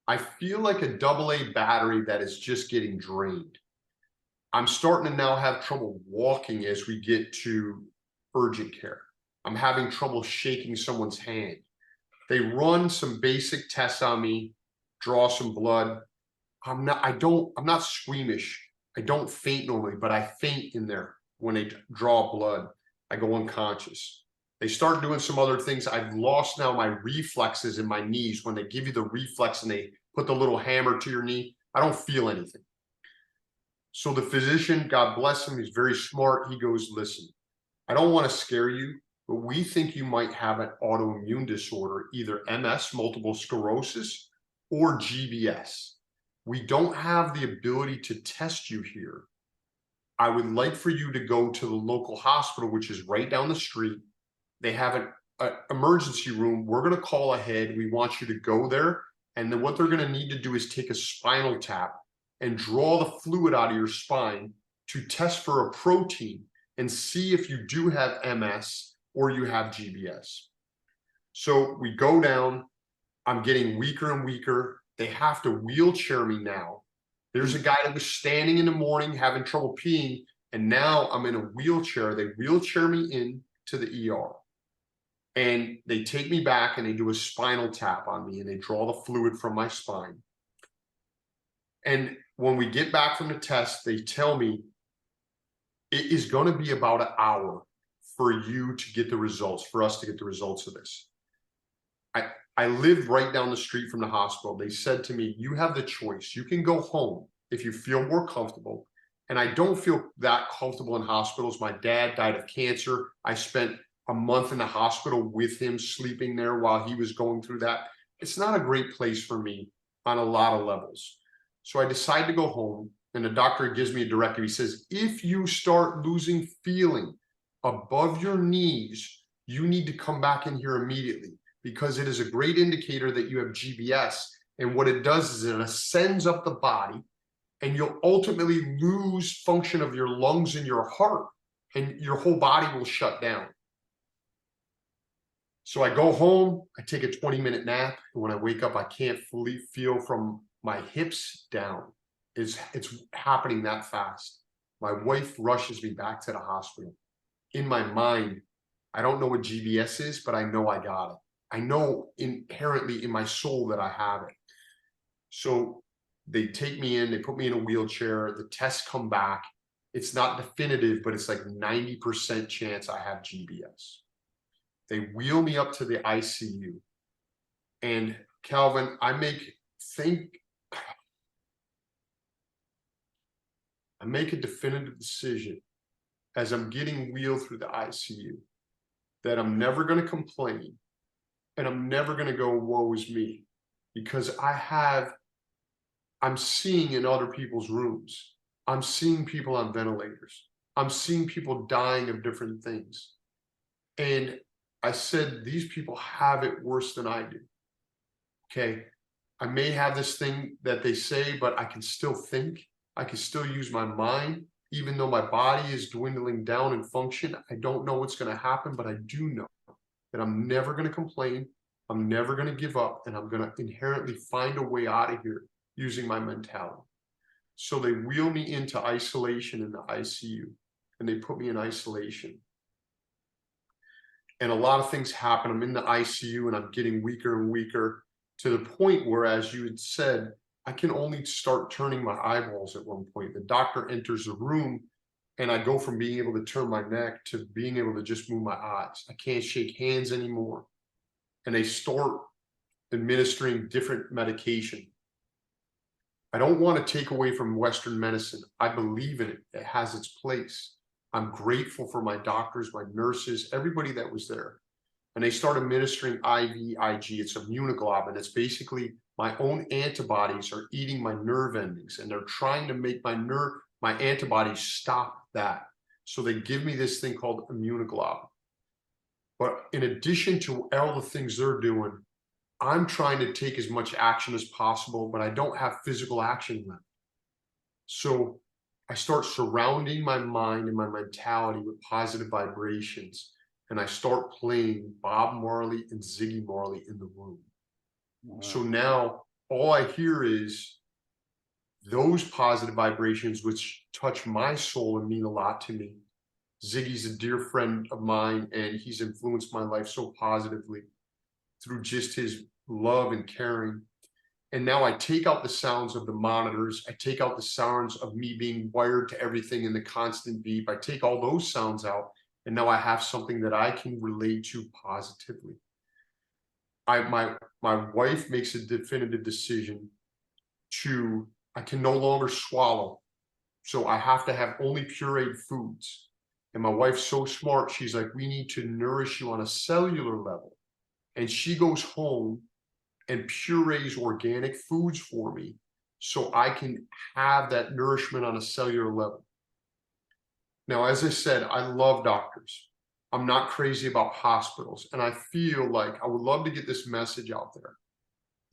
I feel like a AA battery that is just getting drained. I'm starting to now have trouble walking as we get to urgent care. I'm having trouble shaking someone's hand. They run some basic tests on me, draw some blood. I'm not squeamish. I don't faint normally, but I faint in there when they draw blood. I go unconscious. They start doing some other things. I've lost now my reflexes in my knees. When they give you the reflex and they put the little hammer to your knee, I don't feel anything. So the physician, God bless him, he's very smart. He goes, listen, I don't want to scare you, but we think you might have an autoimmune disorder, either MS, multiple sclerosis, or GBS. We don't have the ability to test you here. I would like for you to go to the local hospital, which is right down the street. They have an emergency room. We're going to call ahead. We want you to go there. And then what they're going to need to do is take a spinal tap and draw the fluid out of your spine to test for a protein and see if you do have MS or you have GBS. So we go down. I'm getting weaker and weaker. They have to wheelchair me now. There's a guy that was standing in the morning having trouble peeing, and now I'm in a wheelchair. They wheelchair me in to the ER. And they take me back and they do a spinal tap on me and they draw the fluid from my spine. And when we get back from the test, they tell me it is going to be about an hour for you to get the results, for us to get the results of this. I live right down the street from the hospital. They said to me, you have the choice. You can go home if you feel more comfortable. And I don't feel that comfortable in hospitals. My dad died of cancer. I spent a month in the hospital with him, sleeping there while he was going through that. It's not a great place for me on a lot of levels. So I decide to go home, and the doctor gives me a directive. He says, if you start losing feeling above your knees, you need to come back in here immediately, because it is a great indicator that you have GBS. And what it does is it ascends up the body, and you'll ultimately lose function of your lungs and your heart, and your whole body will shut down. So I go home, I take a 20-minute nap, and when I wake up, I can't fully feel from my hips down. It's happening that fast. My wife rushes me back to the hospital. In my mind, I don't know what GBS is, but I know I got it. I know inherently in my soul that I have it. So they take me in, they put me in a wheelchair, the tests come back. It's not definitive, but it's like 90% chance I have GBS. They wheel me up to the ICU. And Calvin, I make a definitive decision as I'm getting wheeled through the ICU that I'm never going to complain, and I'm never going to go, woe is me, because I'm seeing in other people's rooms. I'm seeing people on ventilators. I'm seeing people dying of different things. And I said, these people have it worse than I do. Okay. I may have this thing that they say, but I can still think. I can still use my mind. Even though my body is dwindling down in function, I don't know what's going to happen, but I do know that I'm never going to complain. I'm never going to give up, and I'm going to inherently find a way out of here using my mentality. So they wheel me into isolation in the ICU, and they put me in isolation. And a lot of things happen. I'm in the ICU and I'm getting weaker and weaker, to the point where, as you had said, I can only start turning my eyeballs at one point. The doctor enters the room And I go from being able to turn my neck to being able to just move my eyes. I can't shake hands anymore. And they start administering different medication. I don't want to take away from Western medicine. I believe in it. It has its place. I'm grateful for my doctors, my nurses, everybody that was there. And they start administering IVIG. It's immunoglobulin. It's basically my own antibodies are eating my nerve endings, and they're trying to make my antibodies stop that. So they give me this thing called immunoglobulin. But in addition to all the things they're doing, I'm trying to take as much action as possible, but I don't have physical action left. So I start surrounding my mind and my mentality with positive vibrations. And I start playing Bob Marley and Ziggy Marley in the room. Wow. So now all I hear is those positive vibrations, which touch my soul and mean a lot to me. Ziggy's a dear friend of mine, and he's influenced my life so positively through just his love and caring. And now I take out the sounds of the monitors. I take out the sounds of me being wired to everything in the constant beep. I take all those sounds out, and now I have something that I can relate to positively. My wife makes a definitive decision I can no longer swallow. So I have to have only pureed foods. And my wife's so smart. She's like, we need to nourish you on a cellular level. And she goes home and purees organic foods for me so I can have that nourishment on a cellular level. Now, as I said, I love doctors. I'm not crazy about hospitals. And I feel like I would love to get this message out there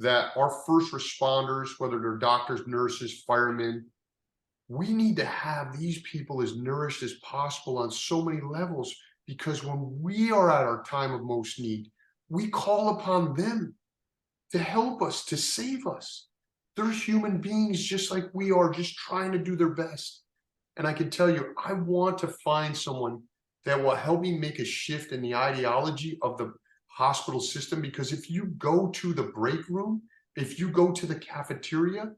that our first responders, whether they're doctors, nurses, firemen, we need to have these people as nourished as possible on so many levels, because when we are at our time of most need, we call upon them to help us, to save us. They're human beings just like we are, just trying to do their best. And I can tell you, I want to find someone that will help me make a shift in the ideology of the hospital system. Because if you go to the break room, if you go to the cafeteria,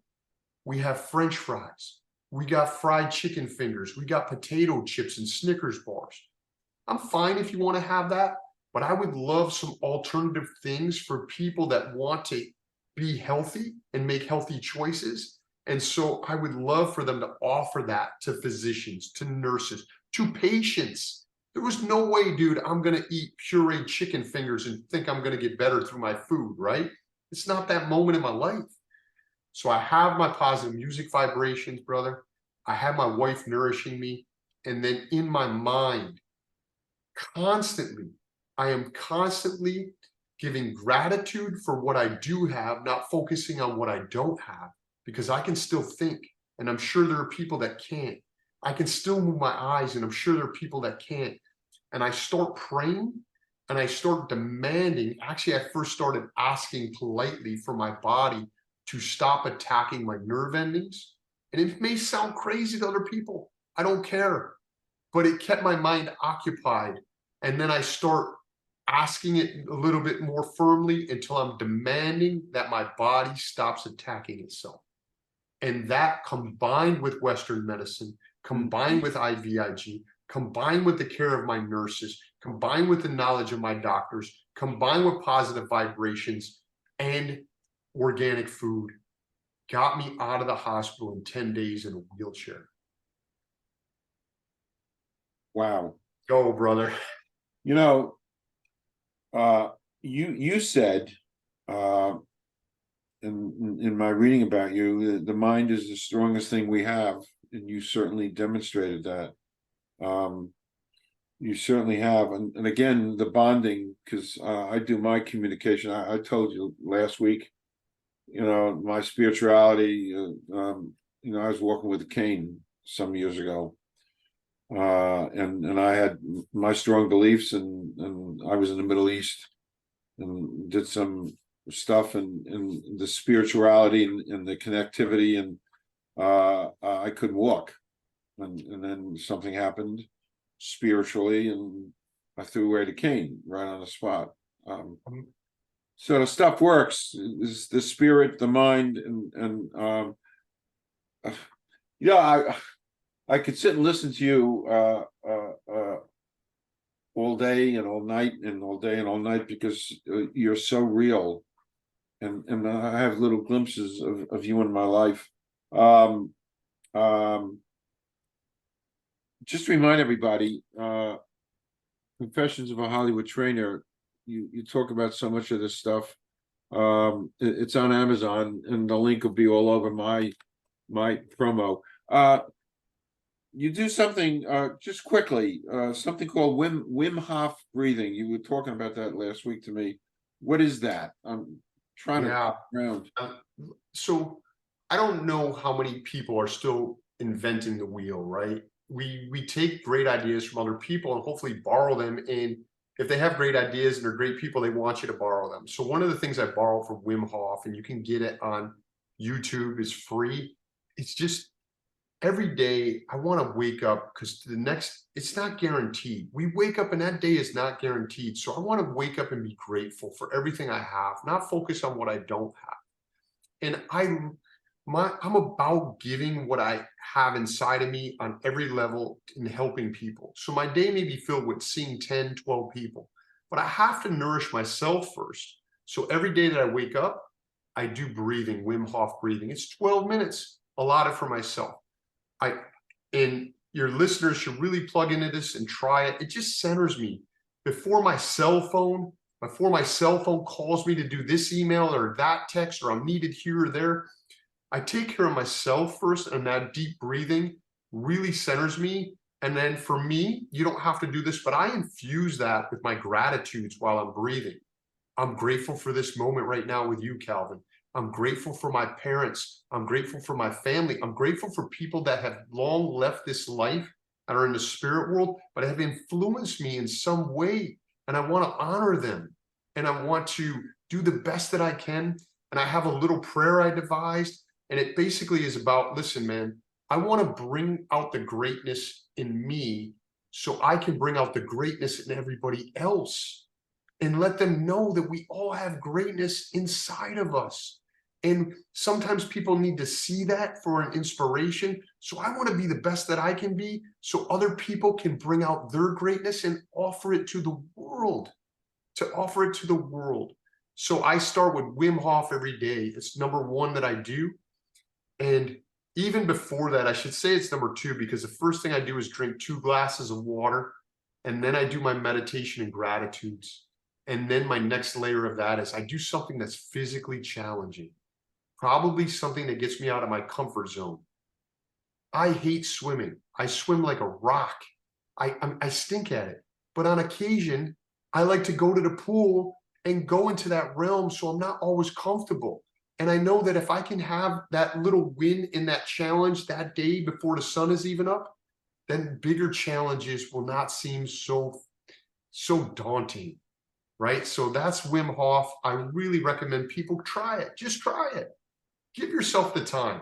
we have French fries. We got fried chicken fingers. We got potato chips and Snickers bars. I'm fine if you want to have that, but I would love some alternative things for people that want to be healthy and make healthy choices. And so I would love for them to offer that to physicians, to nurses, to patients. There was no way, dude, I'm going to eat pureed chicken fingers and think I'm going to get better through my food, right? It's not that moment in my life. So I have my positive music vibrations, brother. I have my wife nourishing me. And then in my mind, I am constantly giving gratitude for what I do have, not focusing on what I don't have, because I can still think. And I'm sure there are people that can't. I can still move my eyes, and I'm sure there are people that can't. And I start praying and I start demanding. Actually, I first started asking politely for my body to stop attacking my nerve endings. And it may sound crazy to other people. I don't care. But it kept my mind occupied. And then I start asking it a little bit more firmly until I'm demanding that my body stops attacking itself. And that, combined with Western medicine, combined with IVIG, combined with the care of my nurses, combined with the knowledge of my doctors, combined with positive vibrations and organic food, got me out of the hospital in 10 days in a wheelchair. Wow. Go, brother. You know, you said in my reading about you, the mind is the strongest thing we have, and you certainly demonstrated that. You certainly have, and again, the bonding, because I do my communication. I told you last week, my spirituality. I was walking with a cane some years ago, and I had my strong beliefs, and I was in the Middle East and did some stuff and the spirituality and the connectivity, and I couldn't walk, and then something happened spiritually, and I threw away the cane right on the spot. So the stuff works. Is the spirit, the mind, and I could sit and listen to you all day and all night and all day and all night because you're so real, and I have little glimpses of you in my life. Just to remind everybody, Confessions of a Hollywood Trainer. You talk about so much of this stuff. It's on Amazon, and the link will be all over my promo. You do something just quickly, something called Wim Hof breathing. You were talking about that last week to me. What is that? I'm trying Yeah. to around. So I don't know how many people are still inventing the wheel, right? We take great ideas from other people and hopefully borrow them. And if they have great ideas and they're great people, they want you to borrow them. So one of the things I borrow from Wim Hof, and you can get it on YouTube, is free. It's just every day I want to wake up, because the next, it's not guaranteed. We wake up and that day is not guaranteed. So I want to wake up and be grateful for everything I have, not focus on what I don't have. And I'm about giving what I have inside of me on every level and helping people. So my day may be filled with seeing 10, 12 people, but I have to nourish myself first. So every day that I wake up, I do breathing, Wim Hof breathing. It's 12 minutes allotted for myself. And your listeners should really plug into this and try it. It just centers me. Before my cell phone calls me to do this email or that text, or I'm needed here or there, I take care of myself first, and that deep breathing really centers me. And then for me, you don't have to do this, but I infuse that with my gratitudes while I'm breathing. I'm grateful for this moment right now with you, Calvin. I'm grateful for my parents. I'm grateful for my family. I'm grateful for people that have long left this life and are in the spirit world, but have influenced me in some way. And I want to honor them. And I want to do the best that I can. And I have a little prayer I devised. And it basically is about, listen, man, I want to bring out the greatness in me so I can bring out the greatness in everybody else, and let them know that we all have greatness inside of us. And sometimes people need to see that for an inspiration. So I want to be the best that I can be so other people can bring out their greatness and offer it to the world, So I start with Wim Hof every day. It's number one that I do. And even before that, I should say it's number two, because the first thing I do is drink 2 glasses of water. And then I do my meditation and gratitudes. And then my next layer of that is I do something that's physically challenging, probably something that gets me out of my comfort zone. I hate swimming. I swim like a rock. I stink at it. But on occasion, I like to go to the pool and go into that realm, so I'm not always comfortable. And I know that if I can have that little win in that challenge that day before the sun is even up, then bigger challenges will not seem so daunting, right? So that's Wim Hof. I really recommend people try it. Just try it. Give yourself the time.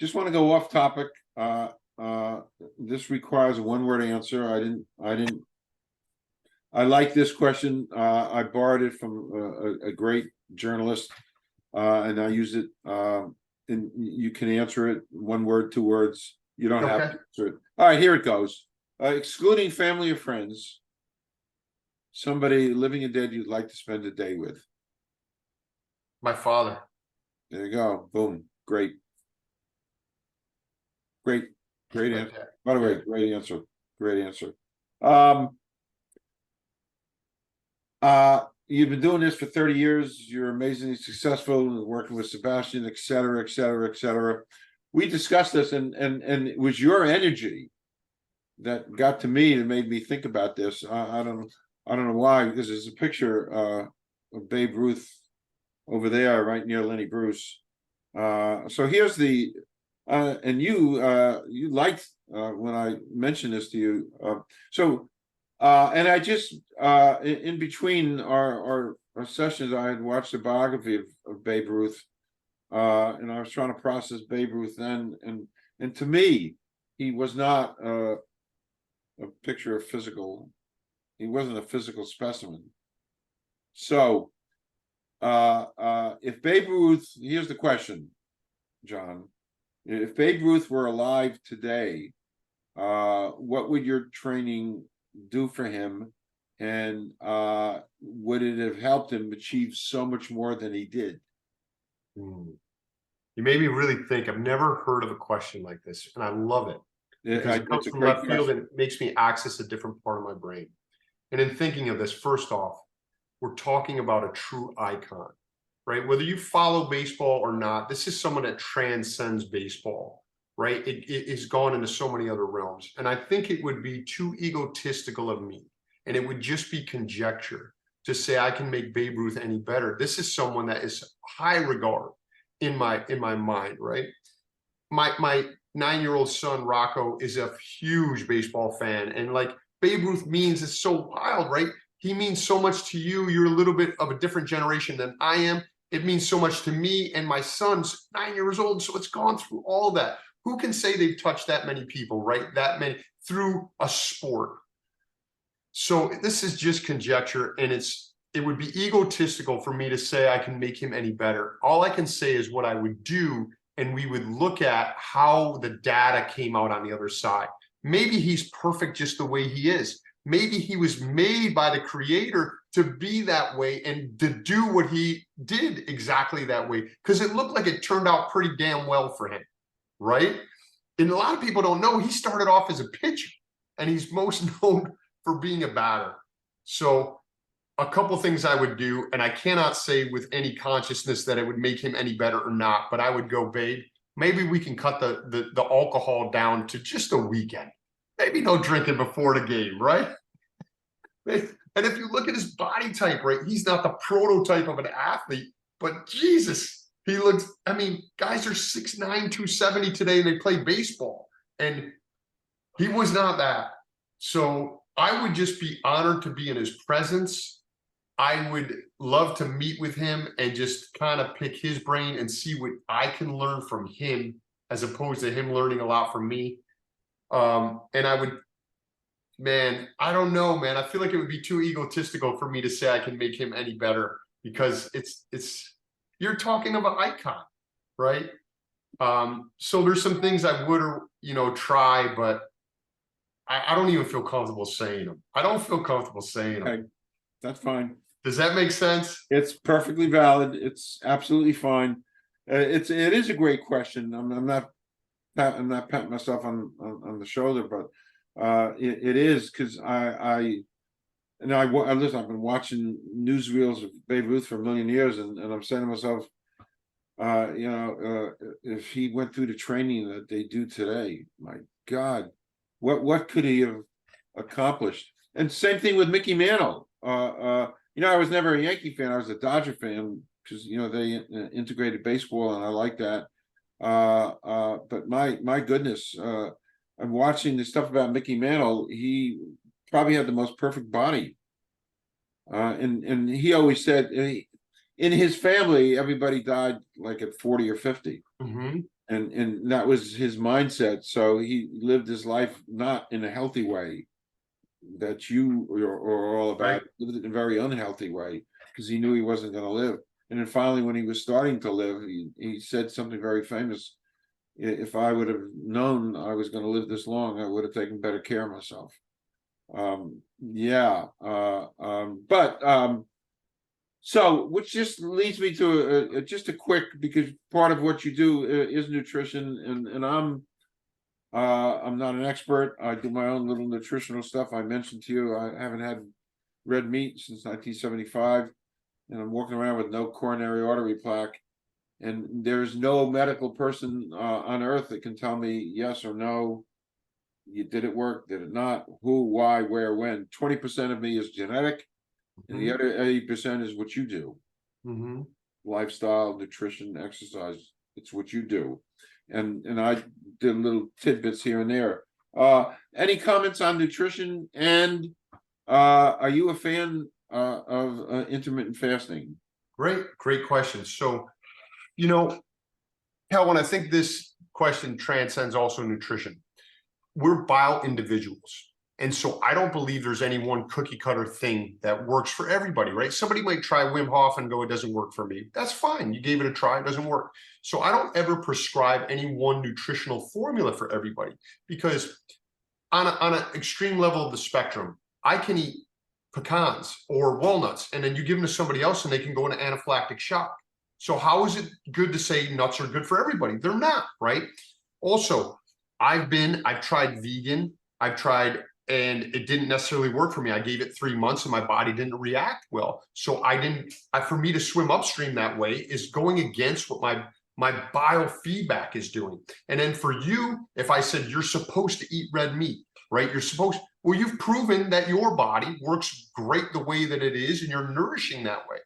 Just want to go off topic. This requires a one-word answer. I like this question. I borrowed it from a great journalist, and I use it. And you can answer it 1 word, 2 words. You don't have to answer it. All right, here it goes. Excluding family or friends, somebody living and dead you'd like to spend a day with. My father. There you go. Boom. Great answer. By the way, great answer. Great answer. You've been doing this for 30 years. You're amazingly successful, working with Sebastian, et cetera, et cetera, et cetera. We discussed this, and it was your energy that got to me and made me think about this. I don't know why, because there's a picture of Babe Ruth over there, right near Lenny Bruce. So here's the and you liked when I mentioned this to you. And I just in between our sessions, I had watched a biography of Babe Ruth, and I was trying to process Babe Ruth then, and to me, he was not a picture of physical. He wasn't a physical specimen. So, if Babe Ruth, here's the question: John, if Babe Ruth were alive today, what would your training do for him? And would it have helped him achieve so much more than he did? Hmm. You made me really think. I've never heard of a question like this, and I love it because it comes It's a from great left field question. and it makes me access a different part of my brain. And in thinking of this, first off, we're talking about a true icon, right? Whether you follow baseball or not, this is someone that transcends baseball, right? It is gone into so many other realms. And I think it would be too egotistical of me, and it would just be conjecture to say I can make Babe Ruth any better. This is someone that is high regard in my mind, right? My 9-year-old son Rocco is a huge baseball fan, and like Babe Ruth means it's so wild, right? He means so much to you. You're a little bit of a different generation than I am. It means so much to me, and my son's 9 years old, so it's gone through all that. Who can say they've touched that many people, right? That many through a sport. So this is just conjecture, and it would be egotistical for me to say I can make him any better. All I can say is what I would do, and we would look at how the data came out on the other side. Maybe he's perfect just the way he is. Maybe he was made by the creator to be that way and to do what he did exactly that way, because it looked like it turned out pretty damn well for him, right? And a lot of people don't know he started off as a pitcher, and he's most known for being a batter. So a couple things I would do, and I cannot say with any consciousness that it would make him any better or not, but I would go, babe, maybe we can cut the alcohol down to just a weekend. Maybe no drinking before the game, right? And if you look at his body type, right, he's not the prototype of an athlete, but Jesus, he looks, I mean, guys are 6'9", 270 today, and they play baseball. And he was not that. So I would just be honored to be in his presence. I would love to meet with him and just kind of pick his brain and see what I can learn from him, as opposed to him learning a lot from me. And I would, man, I don't know, man. I feel like it would be too egotistical for me to say I can make him any better, because it's you're talking of an icon, right? So there's some things I would, try, but I don't even feel comfortable saying them. I don't feel comfortable saying them. Okay, that's fine. Does that make sense? It's perfectly valid. It's absolutely fine. It is a great question. I'm not patting myself on the shoulder, but it is, because listen, I've been watching newsreels of Babe Ruth for a million years, and I'm saying to myself, if he went through the training that they do today, my God, what could he have accomplished? And same thing with Mickey Mantle. I was never a Yankee fan. I was a Dodger fan, because they integrated baseball, and I like that. But my goodness, I'm watching the stuff about Mickey Mantle. He probably had the most perfect body, and he always said, in his family, everybody died like at 40 or 50. Mm-hmm. And that was his mindset. So he lived his life not in a healthy way that you are all about. Right. Lived it in a very unhealthy way, because he knew he wasn't going to live. And then finally, when he was starting to live, he said something very famous: if I would have known I was going to live this long, I would have taken better care of myself. So, which just leads me to just a quick, because part of what you do is nutrition, and I'm not an expert. I do my own little nutritional stuff. I mentioned to you, I haven't had red meat since 1975, and I'm walking around with no coronary artery plaque. And there's no medical person on earth that can tell me yes or no. Did it work? Did it not? Who, why, where, when? 20% of me is genetic, and the other 80% is what you do. Mm-hmm. Lifestyle, nutrition, exercise. It's what you do. And I did little tidbits here and there. Any comments on nutrition? And are you a fan of intermittent fasting? Great question. So, Calvin, I think this question transcends also nutrition. We're bio individuals, And so I don't believe there's any one cookie cutter thing that works for everybody, right? Somebody might try Wim Hof and go, it doesn't work for me. That's fine. You gave it a try, it doesn't work. So I don't ever prescribe any one nutritional formula for everybody, because on an extreme level of the spectrum, I can eat pecans or walnuts, and then you give them to somebody else and they can go into anaphylactic shock. So how is it good to say nuts are good for everybody? They're not, right? Also, I've tried vegan, I've tried, and it didn't necessarily work for me. I gave it 3 months and my body didn't react well. So for me to swim upstream that way is going against what my biofeedback is doing. And then for you, if I said you're supposed to eat red meat, right? Well, you've proven that your body works great the way that it is and you're nourishing that way.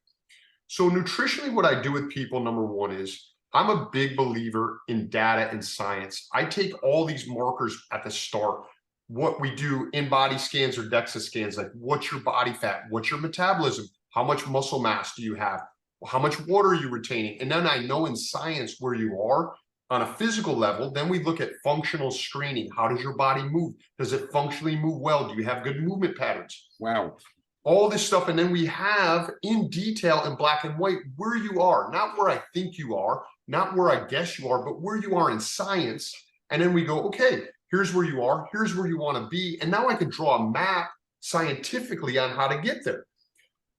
So nutritionally, what I do with people, number one, is I'm a big believer in data and science. I take all these markers at the start, what we do in body scans or DEXA scans, like what's your body fat, what's your metabolism, how much muscle mass do you have, how much water are you retaining? And then I know in science where you are on a physical level. Then we look at functional screening. How does your body move? Does it functionally move well? Do you have good movement patterns? Wow. All this stuff. And then we have in detail in black and white where you are, not where I think you are, not where I guess you are, but where you are in science. And then we go, okay, here's where you are, here's where you want to be. And now I can draw a map scientifically on how to get there.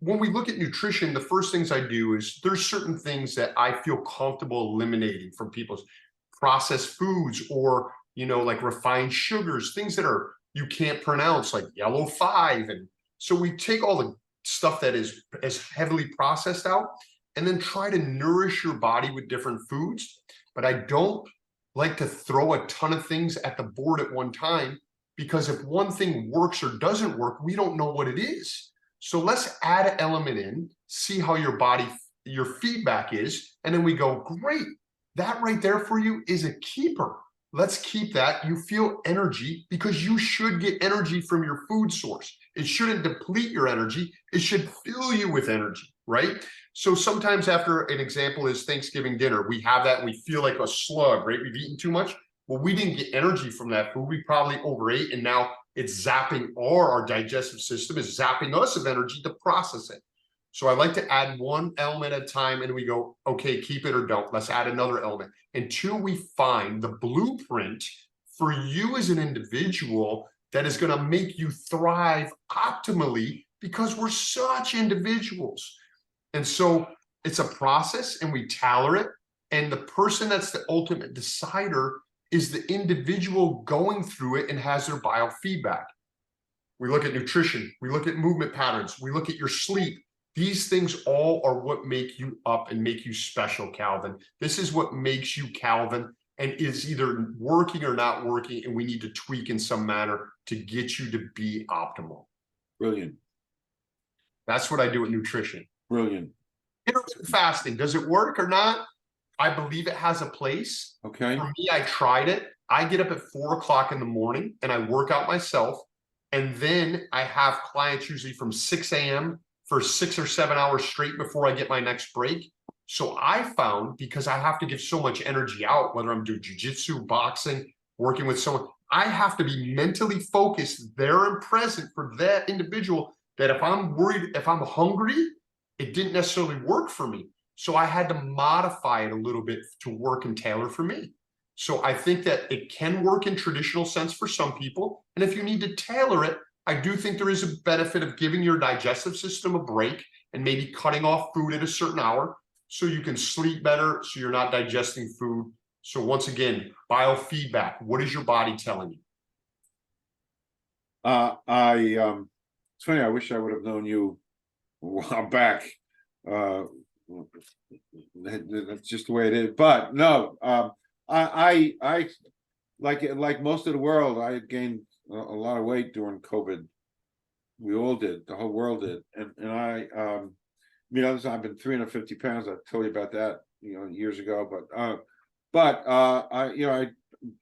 When we look at nutrition, the first things I do is there's certain things that I feel comfortable eliminating from people's processed foods, or, like refined sugars, things that you can't pronounce, like yellow 5. And so we take all the stuff that is as heavily processed out and then try to nourish your body with different foods. But I don't like to throw a ton of things at the board at one time, because if one thing works or doesn't work, we don't know what it is. So let's add an element in, see how your feedback is, and then we go, great, that right there for you is a keeper. Let's keep that. You feel energy because you should get energy from your food source. It shouldn't deplete your energy. It should fill you with energy, right? So sometimes after, an example is Thanksgiving dinner, we have that and we feel like a slug, right? We've eaten too much. Well, we didn't get energy from that food. We probably overate, and now it's zapping our digestive system is zapping us of energy to process it. So I like to add one element at a time, and we go, okay, keep it or don't. Let's add another element until we find the blueprint for you as an individual that is going to make you thrive optimally, because we're such individuals. And so it's a process, and we tailor it. And the person that's the ultimate decider is the individual going through it and has their biofeedback. We look at nutrition, we look at movement patterns, we look at your sleep. These things all are what make you up and make you special, Calvin. This is what makes you Calvin, and is either working or not working, and we need to tweak in some manner to get you to be optimal. Brilliant. That's what I do with nutrition. Brilliant. Intermittent fasting, does it work or not? I believe it has a place. Okay. For me, I tried it. I get up at 4 o'clock in the morning and I work out myself. And then I have clients usually from 6 a.m. for 6 or 7 hours straight before I get my next break. So I found, because I have to give so much energy out, whether I'm doing jujitsu, boxing, working with someone, I have to be mentally focused there and present for that individual, that if I'm worried, if I'm hungry, it didn't necessarily work for me. So I had to modify it a little bit to work and tailor for me. So I think that it can work in traditional sense for some people. And if you need to tailor it, I do think there is a benefit of giving your digestive system a break and maybe cutting off food at a certain hour so you can sleep better, so you're not digesting food. So once again, biofeedback, what is your body telling you? It's funny, I wish I would have known you a while back. That's just the way it is. But no, I like most of the world, I gained a lot of weight during COVID. We all did, the whole world did. And I I've been 350 pounds. I told you about that, years ago.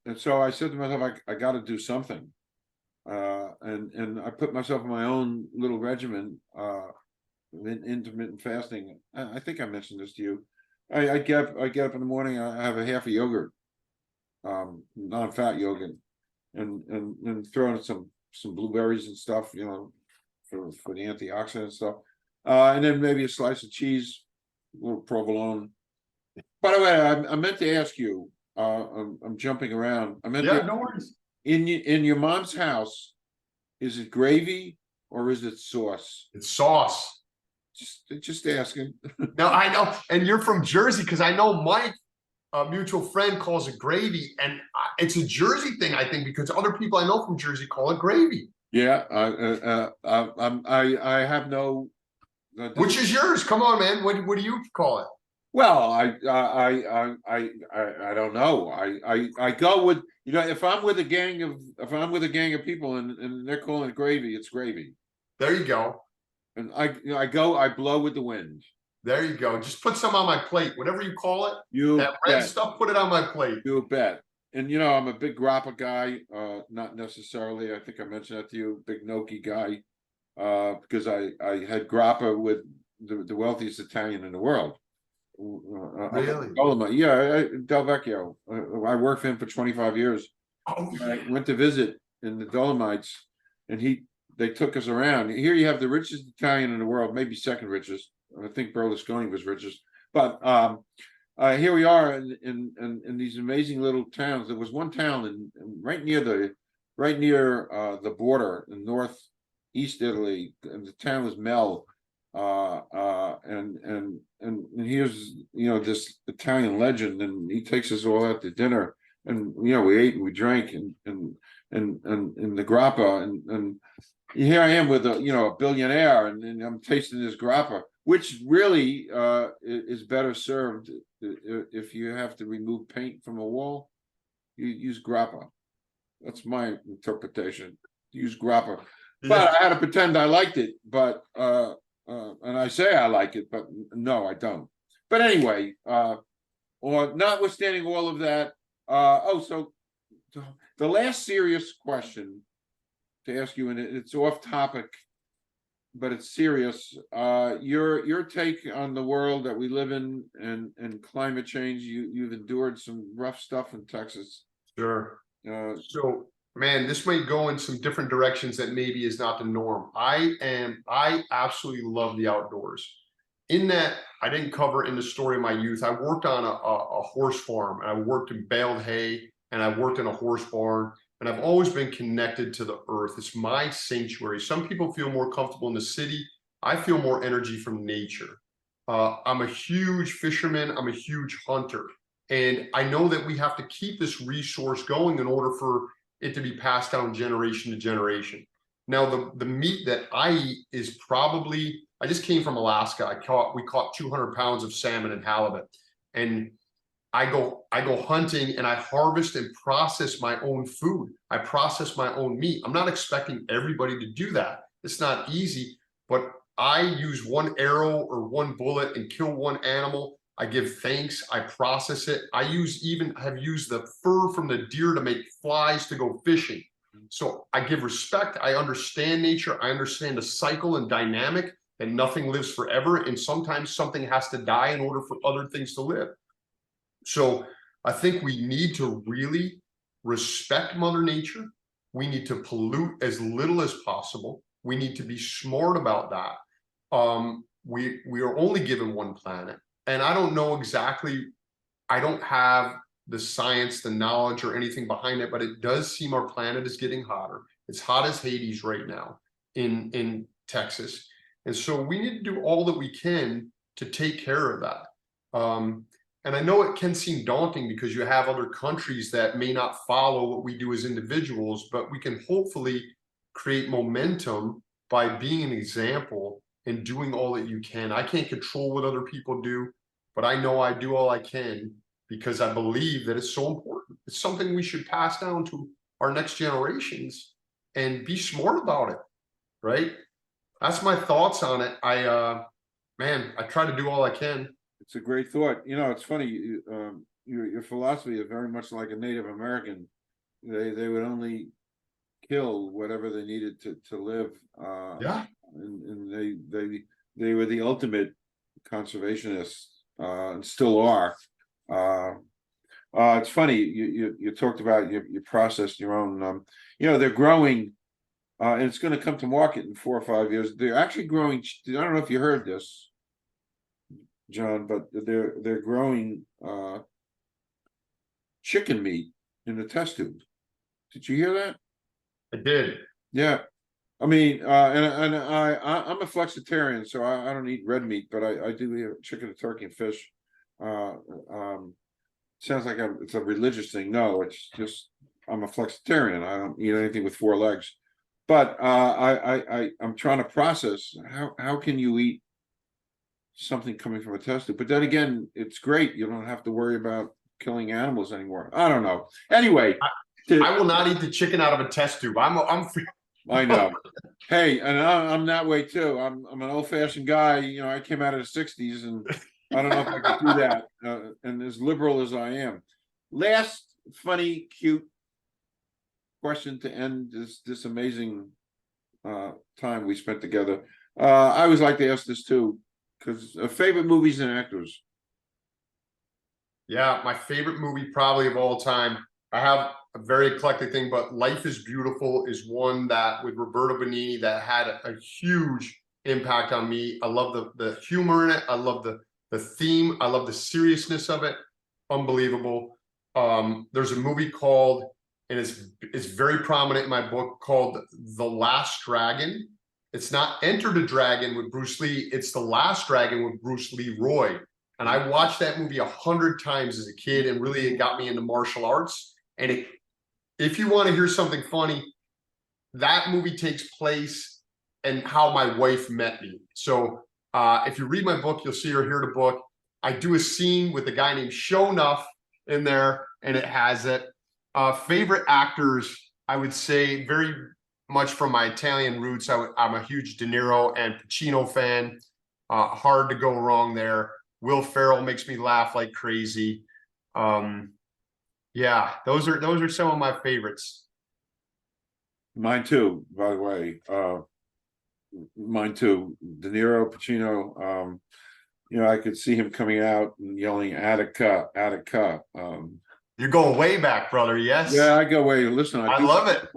And so I said to myself, I got to do something. And I put myself in my own little regimen, intermittent fasting. I think I mentioned this to you. I get up in the morning. I have a half a yogurt, non-fat yogurt, and throw in some some blueberries and stuff, for the antioxidant stuff. And then maybe a slice of cheese, a little provolone. By the way, I meant to ask you, I'm jumping around. I meant Yeah, to, no worries. in your mom's house, is it gravy or is it sauce? It's sauce. Just asking. Now I know, and you're from Jersey because I know Mike, a mutual friend, calls it gravy, and it's a Jersey thing, I think, because other people I know from Jersey call it gravy. Yeah, I have no. Which is yours? Come on, man. What do you call it? Well, I don't know. I go with, if I'm with a gang of people and they're calling it gravy, it's gravy. There you go. And I blow with the wind. There you go. Just put some on my plate. Whatever you call it. You That red bet. stuff, put it on my plate. You bet. And I'm a big grappa guy. Not necessarily. I think I mentioned that to you. Big gnocchi guy. Because I had grappa with the wealthiest Italian in the world. Really? Yeah, Del Vecchio. I worked for him for 25 years. Oh, yeah. I went to visit in the Dolomites, and they took us around. Here you have the richest Italian in the world, maybe second richest. I think Berlusconi was richest, but here we are in these amazing little towns. There was one town right near the border in northeast Italy, and the town was Mel. And here's this Italian legend, and he takes us all out to dinner, and we ate and we drank and the grappa, and here I am with a billionaire, and I'm tasting this grappa, which really is better served if you have to remove paint from a wall. You use grappa. That's my interpretation. Use grappa, but I had to pretend I liked it, but and I say I like it, but no, I don't. But anyway, or notwithstanding all of that, so the last serious question to ask you, and it's off topic, but it's serious. Your take on the world that we live in and climate change. You've endured some rough stuff in Texas. Sure. So, man, this might go in some different directions that maybe is not the norm. I absolutely love the outdoors. In that, I didn't cover in the story of my youth. I worked on a horse farm, and I worked in baled hay, and I worked in a horse barn, and I've always been connected to the earth. It's my sanctuary. Some people feel more comfortable in the city. I feel more energy from nature. I'm a huge fisherman. I'm a huge hunter. And I know that we have to keep this resource going in order for it to be passed down generation to generation. Now, the meat that I eat is probably, I just came from Alaska. We caught 200 pounds of salmon and halibut. And I go hunting, and I harvest and process my own food. I process my own meat. I'm not expecting everybody to do that. It's not easy, but I use one arrow or one bullet and kill one animal. I give thanks. I process it. I have used the fur from the deer to make flies to go fishing. So I give respect. I understand nature. I understand the cycle and dynamic, and nothing lives forever. And sometimes something has to die in order for other things to live. So I think we need to really respect Mother Nature. We need to pollute as little as possible. We need to be smart about that. We are only given one planet. And I don't know exactly, I don't have the science, the knowledge, or anything behind it, but it does seem our planet is getting hotter. It's hot as Hades right now in Texas. And so we need to do all that we can to take care of that. And I know it can seem daunting because you have other countries that may not follow what we do as individuals, but we can hopefully create momentum by being an example and doing all that you can. I can't control what other people do, but I know I do all I can because I believe that it's so important. It's something we should pass down to our next generations and be smart about it, right? That's my thoughts on it. I try to do all I can. It's a great thought. It's funny. Your philosophy is very much like a Native American. They would only kill whatever they needed to live. Yeah. And they were the ultimate conservationists, and still are. It's funny. You talked about you processed your own. They're growing and it's going to come to market in 4 or 5 years. They're actually growing. I don't know if you heard this, John, but they're growing chicken meat in the test tube. Did you hear that? I did. Yeah. I mean, I'm a flexitarian, so I don't eat red meat, but I do eat chicken and turkey and fish. Sounds like it's a religious thing. No, it's just I'm a flexitarian. I don't eat anything with 4 legs. But I'm trying to process how can you eat something coming from a test tube? But then again, it's great. You don't have to worry about killing animals anymore. I don't know. Anyway, I will not eat the chicken out of a test tube. I know. Hey, and I'm that way too. I'm an old-fashioned guy. You know, I came out of the '60s, and I don't know if I could do that. And as liberal as I am. Last funny, cute question to end this amazing time we spent together. I always like to ask this too, because favorite movies and actors. Yeah, my favorite movie probably of all time. I have a very eclectic thing, but Life is Beautiful is one that with Roberto Benigni that had a huge impact on me. I love the humor in it. I love the theme. I love the seriousness of it. Unbelievable. There's a movie called, and it's very prominent in my book, called The Last Dragon. It's not Enter the Dragon with Bruce Lee. It's The Last Dragon with Bruce Leroy. And I watched that movie 100 times as a kid, and really it got me into martial arts. And if you want to hear something funny, that movie takes place and how my wife met me. So if you read my book, you'll see or hear the book. I do a scene with a guy named Show Enough in there, and it has it. Favorite actors, I would say very much from my Italian roots. I'm a huge De Niro and Pacino fan. Hard to go wrong there. Will Ferrell makes me laugh like crazy. Yeah, those are some of my favorites. Mine too, by the way. Mine too. De Niro, Pacino. You know, I could see him coming out and yelling "Attica, Attica." You're going way back, brother. Yes. Yeah, I go way. Listen, I love it.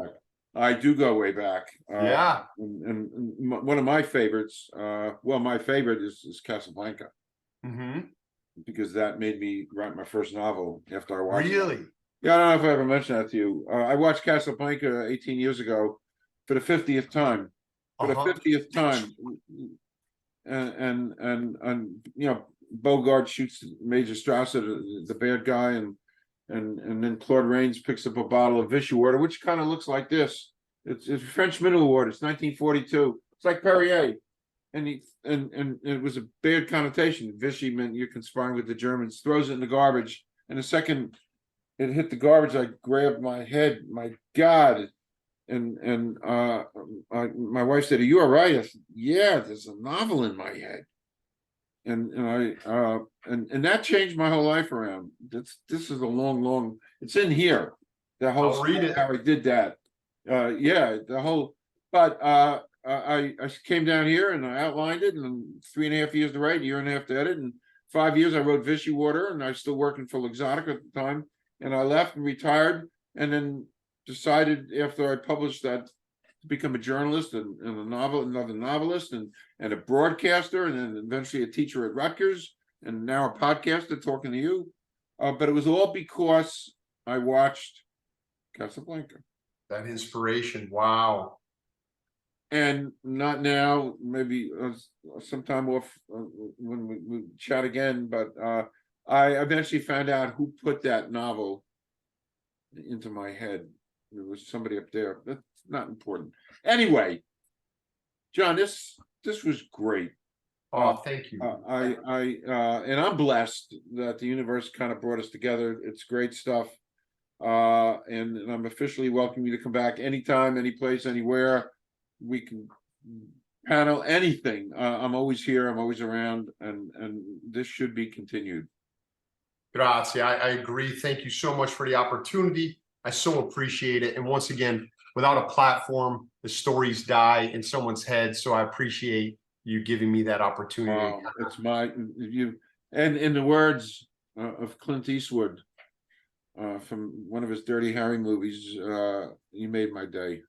I do go way back. Yeah. And one of my favorites, well, my favorite is Casablanca. Mm-hmm. Because that made me write my first novel after I watched it. Really? Yeah, I don't know if I ever mentioned that to you. I watched Casablanca 18 years ago for the 50th time. For the 50th time. And you know, Bogart shoots Major Strasser, the bad guy, and then Claude Rains picks up a bottle of Vichy water, which kind of looks like this. It's French mineral water. It's 1942. It's like Perrier. And it was a bad connotation. Vichy meant you're conspiring with the Germans. Throws it in the garbage, and the second it hit the garbage, I grabbed my head. My God! And my wife said, "Are you all right?" I said, "Yeah, there's a novel in my head," and that changed my whole life around. This is a long. It's in here. The whole I'll read it. How I did that. Yeah, the whole. But I came down here and I outlined it, and 3.5 years to write, 1.5 years to edit, and 5 years I wrote Vichy Water, and I was still working for Luxottica at the time, and I left and retired, and then decided after I published that to become a journalist and another novelist, and a broadcaster, and then eventually a teacher at Rutgers, and now a podcaster talking to you. But it was all because I watched Casablanca. That inspiration. Wow. And not now, maybe sometime off when we chat again, but I eventually found out who put that novel into my head. There was somebody up there. That's not important. Anyway, John, this was great. Oh, thank you. And I'm blessed that the universe kind of brought us together. It's great stuff. And I'm officially welcoming you to come back anytime, any place, anywhere. We can panel anything. I'm always here. I'm always around, and this should be continued. Grazie. I agree. Thank you so much for the opportunity. I so appreciate it. And once again, without a platform, the stories die in someone's head. So I appreciate you giving me that opportunity. It's and in the words of Clint Eastwood from one of his Dirty Harry movies, you made my day.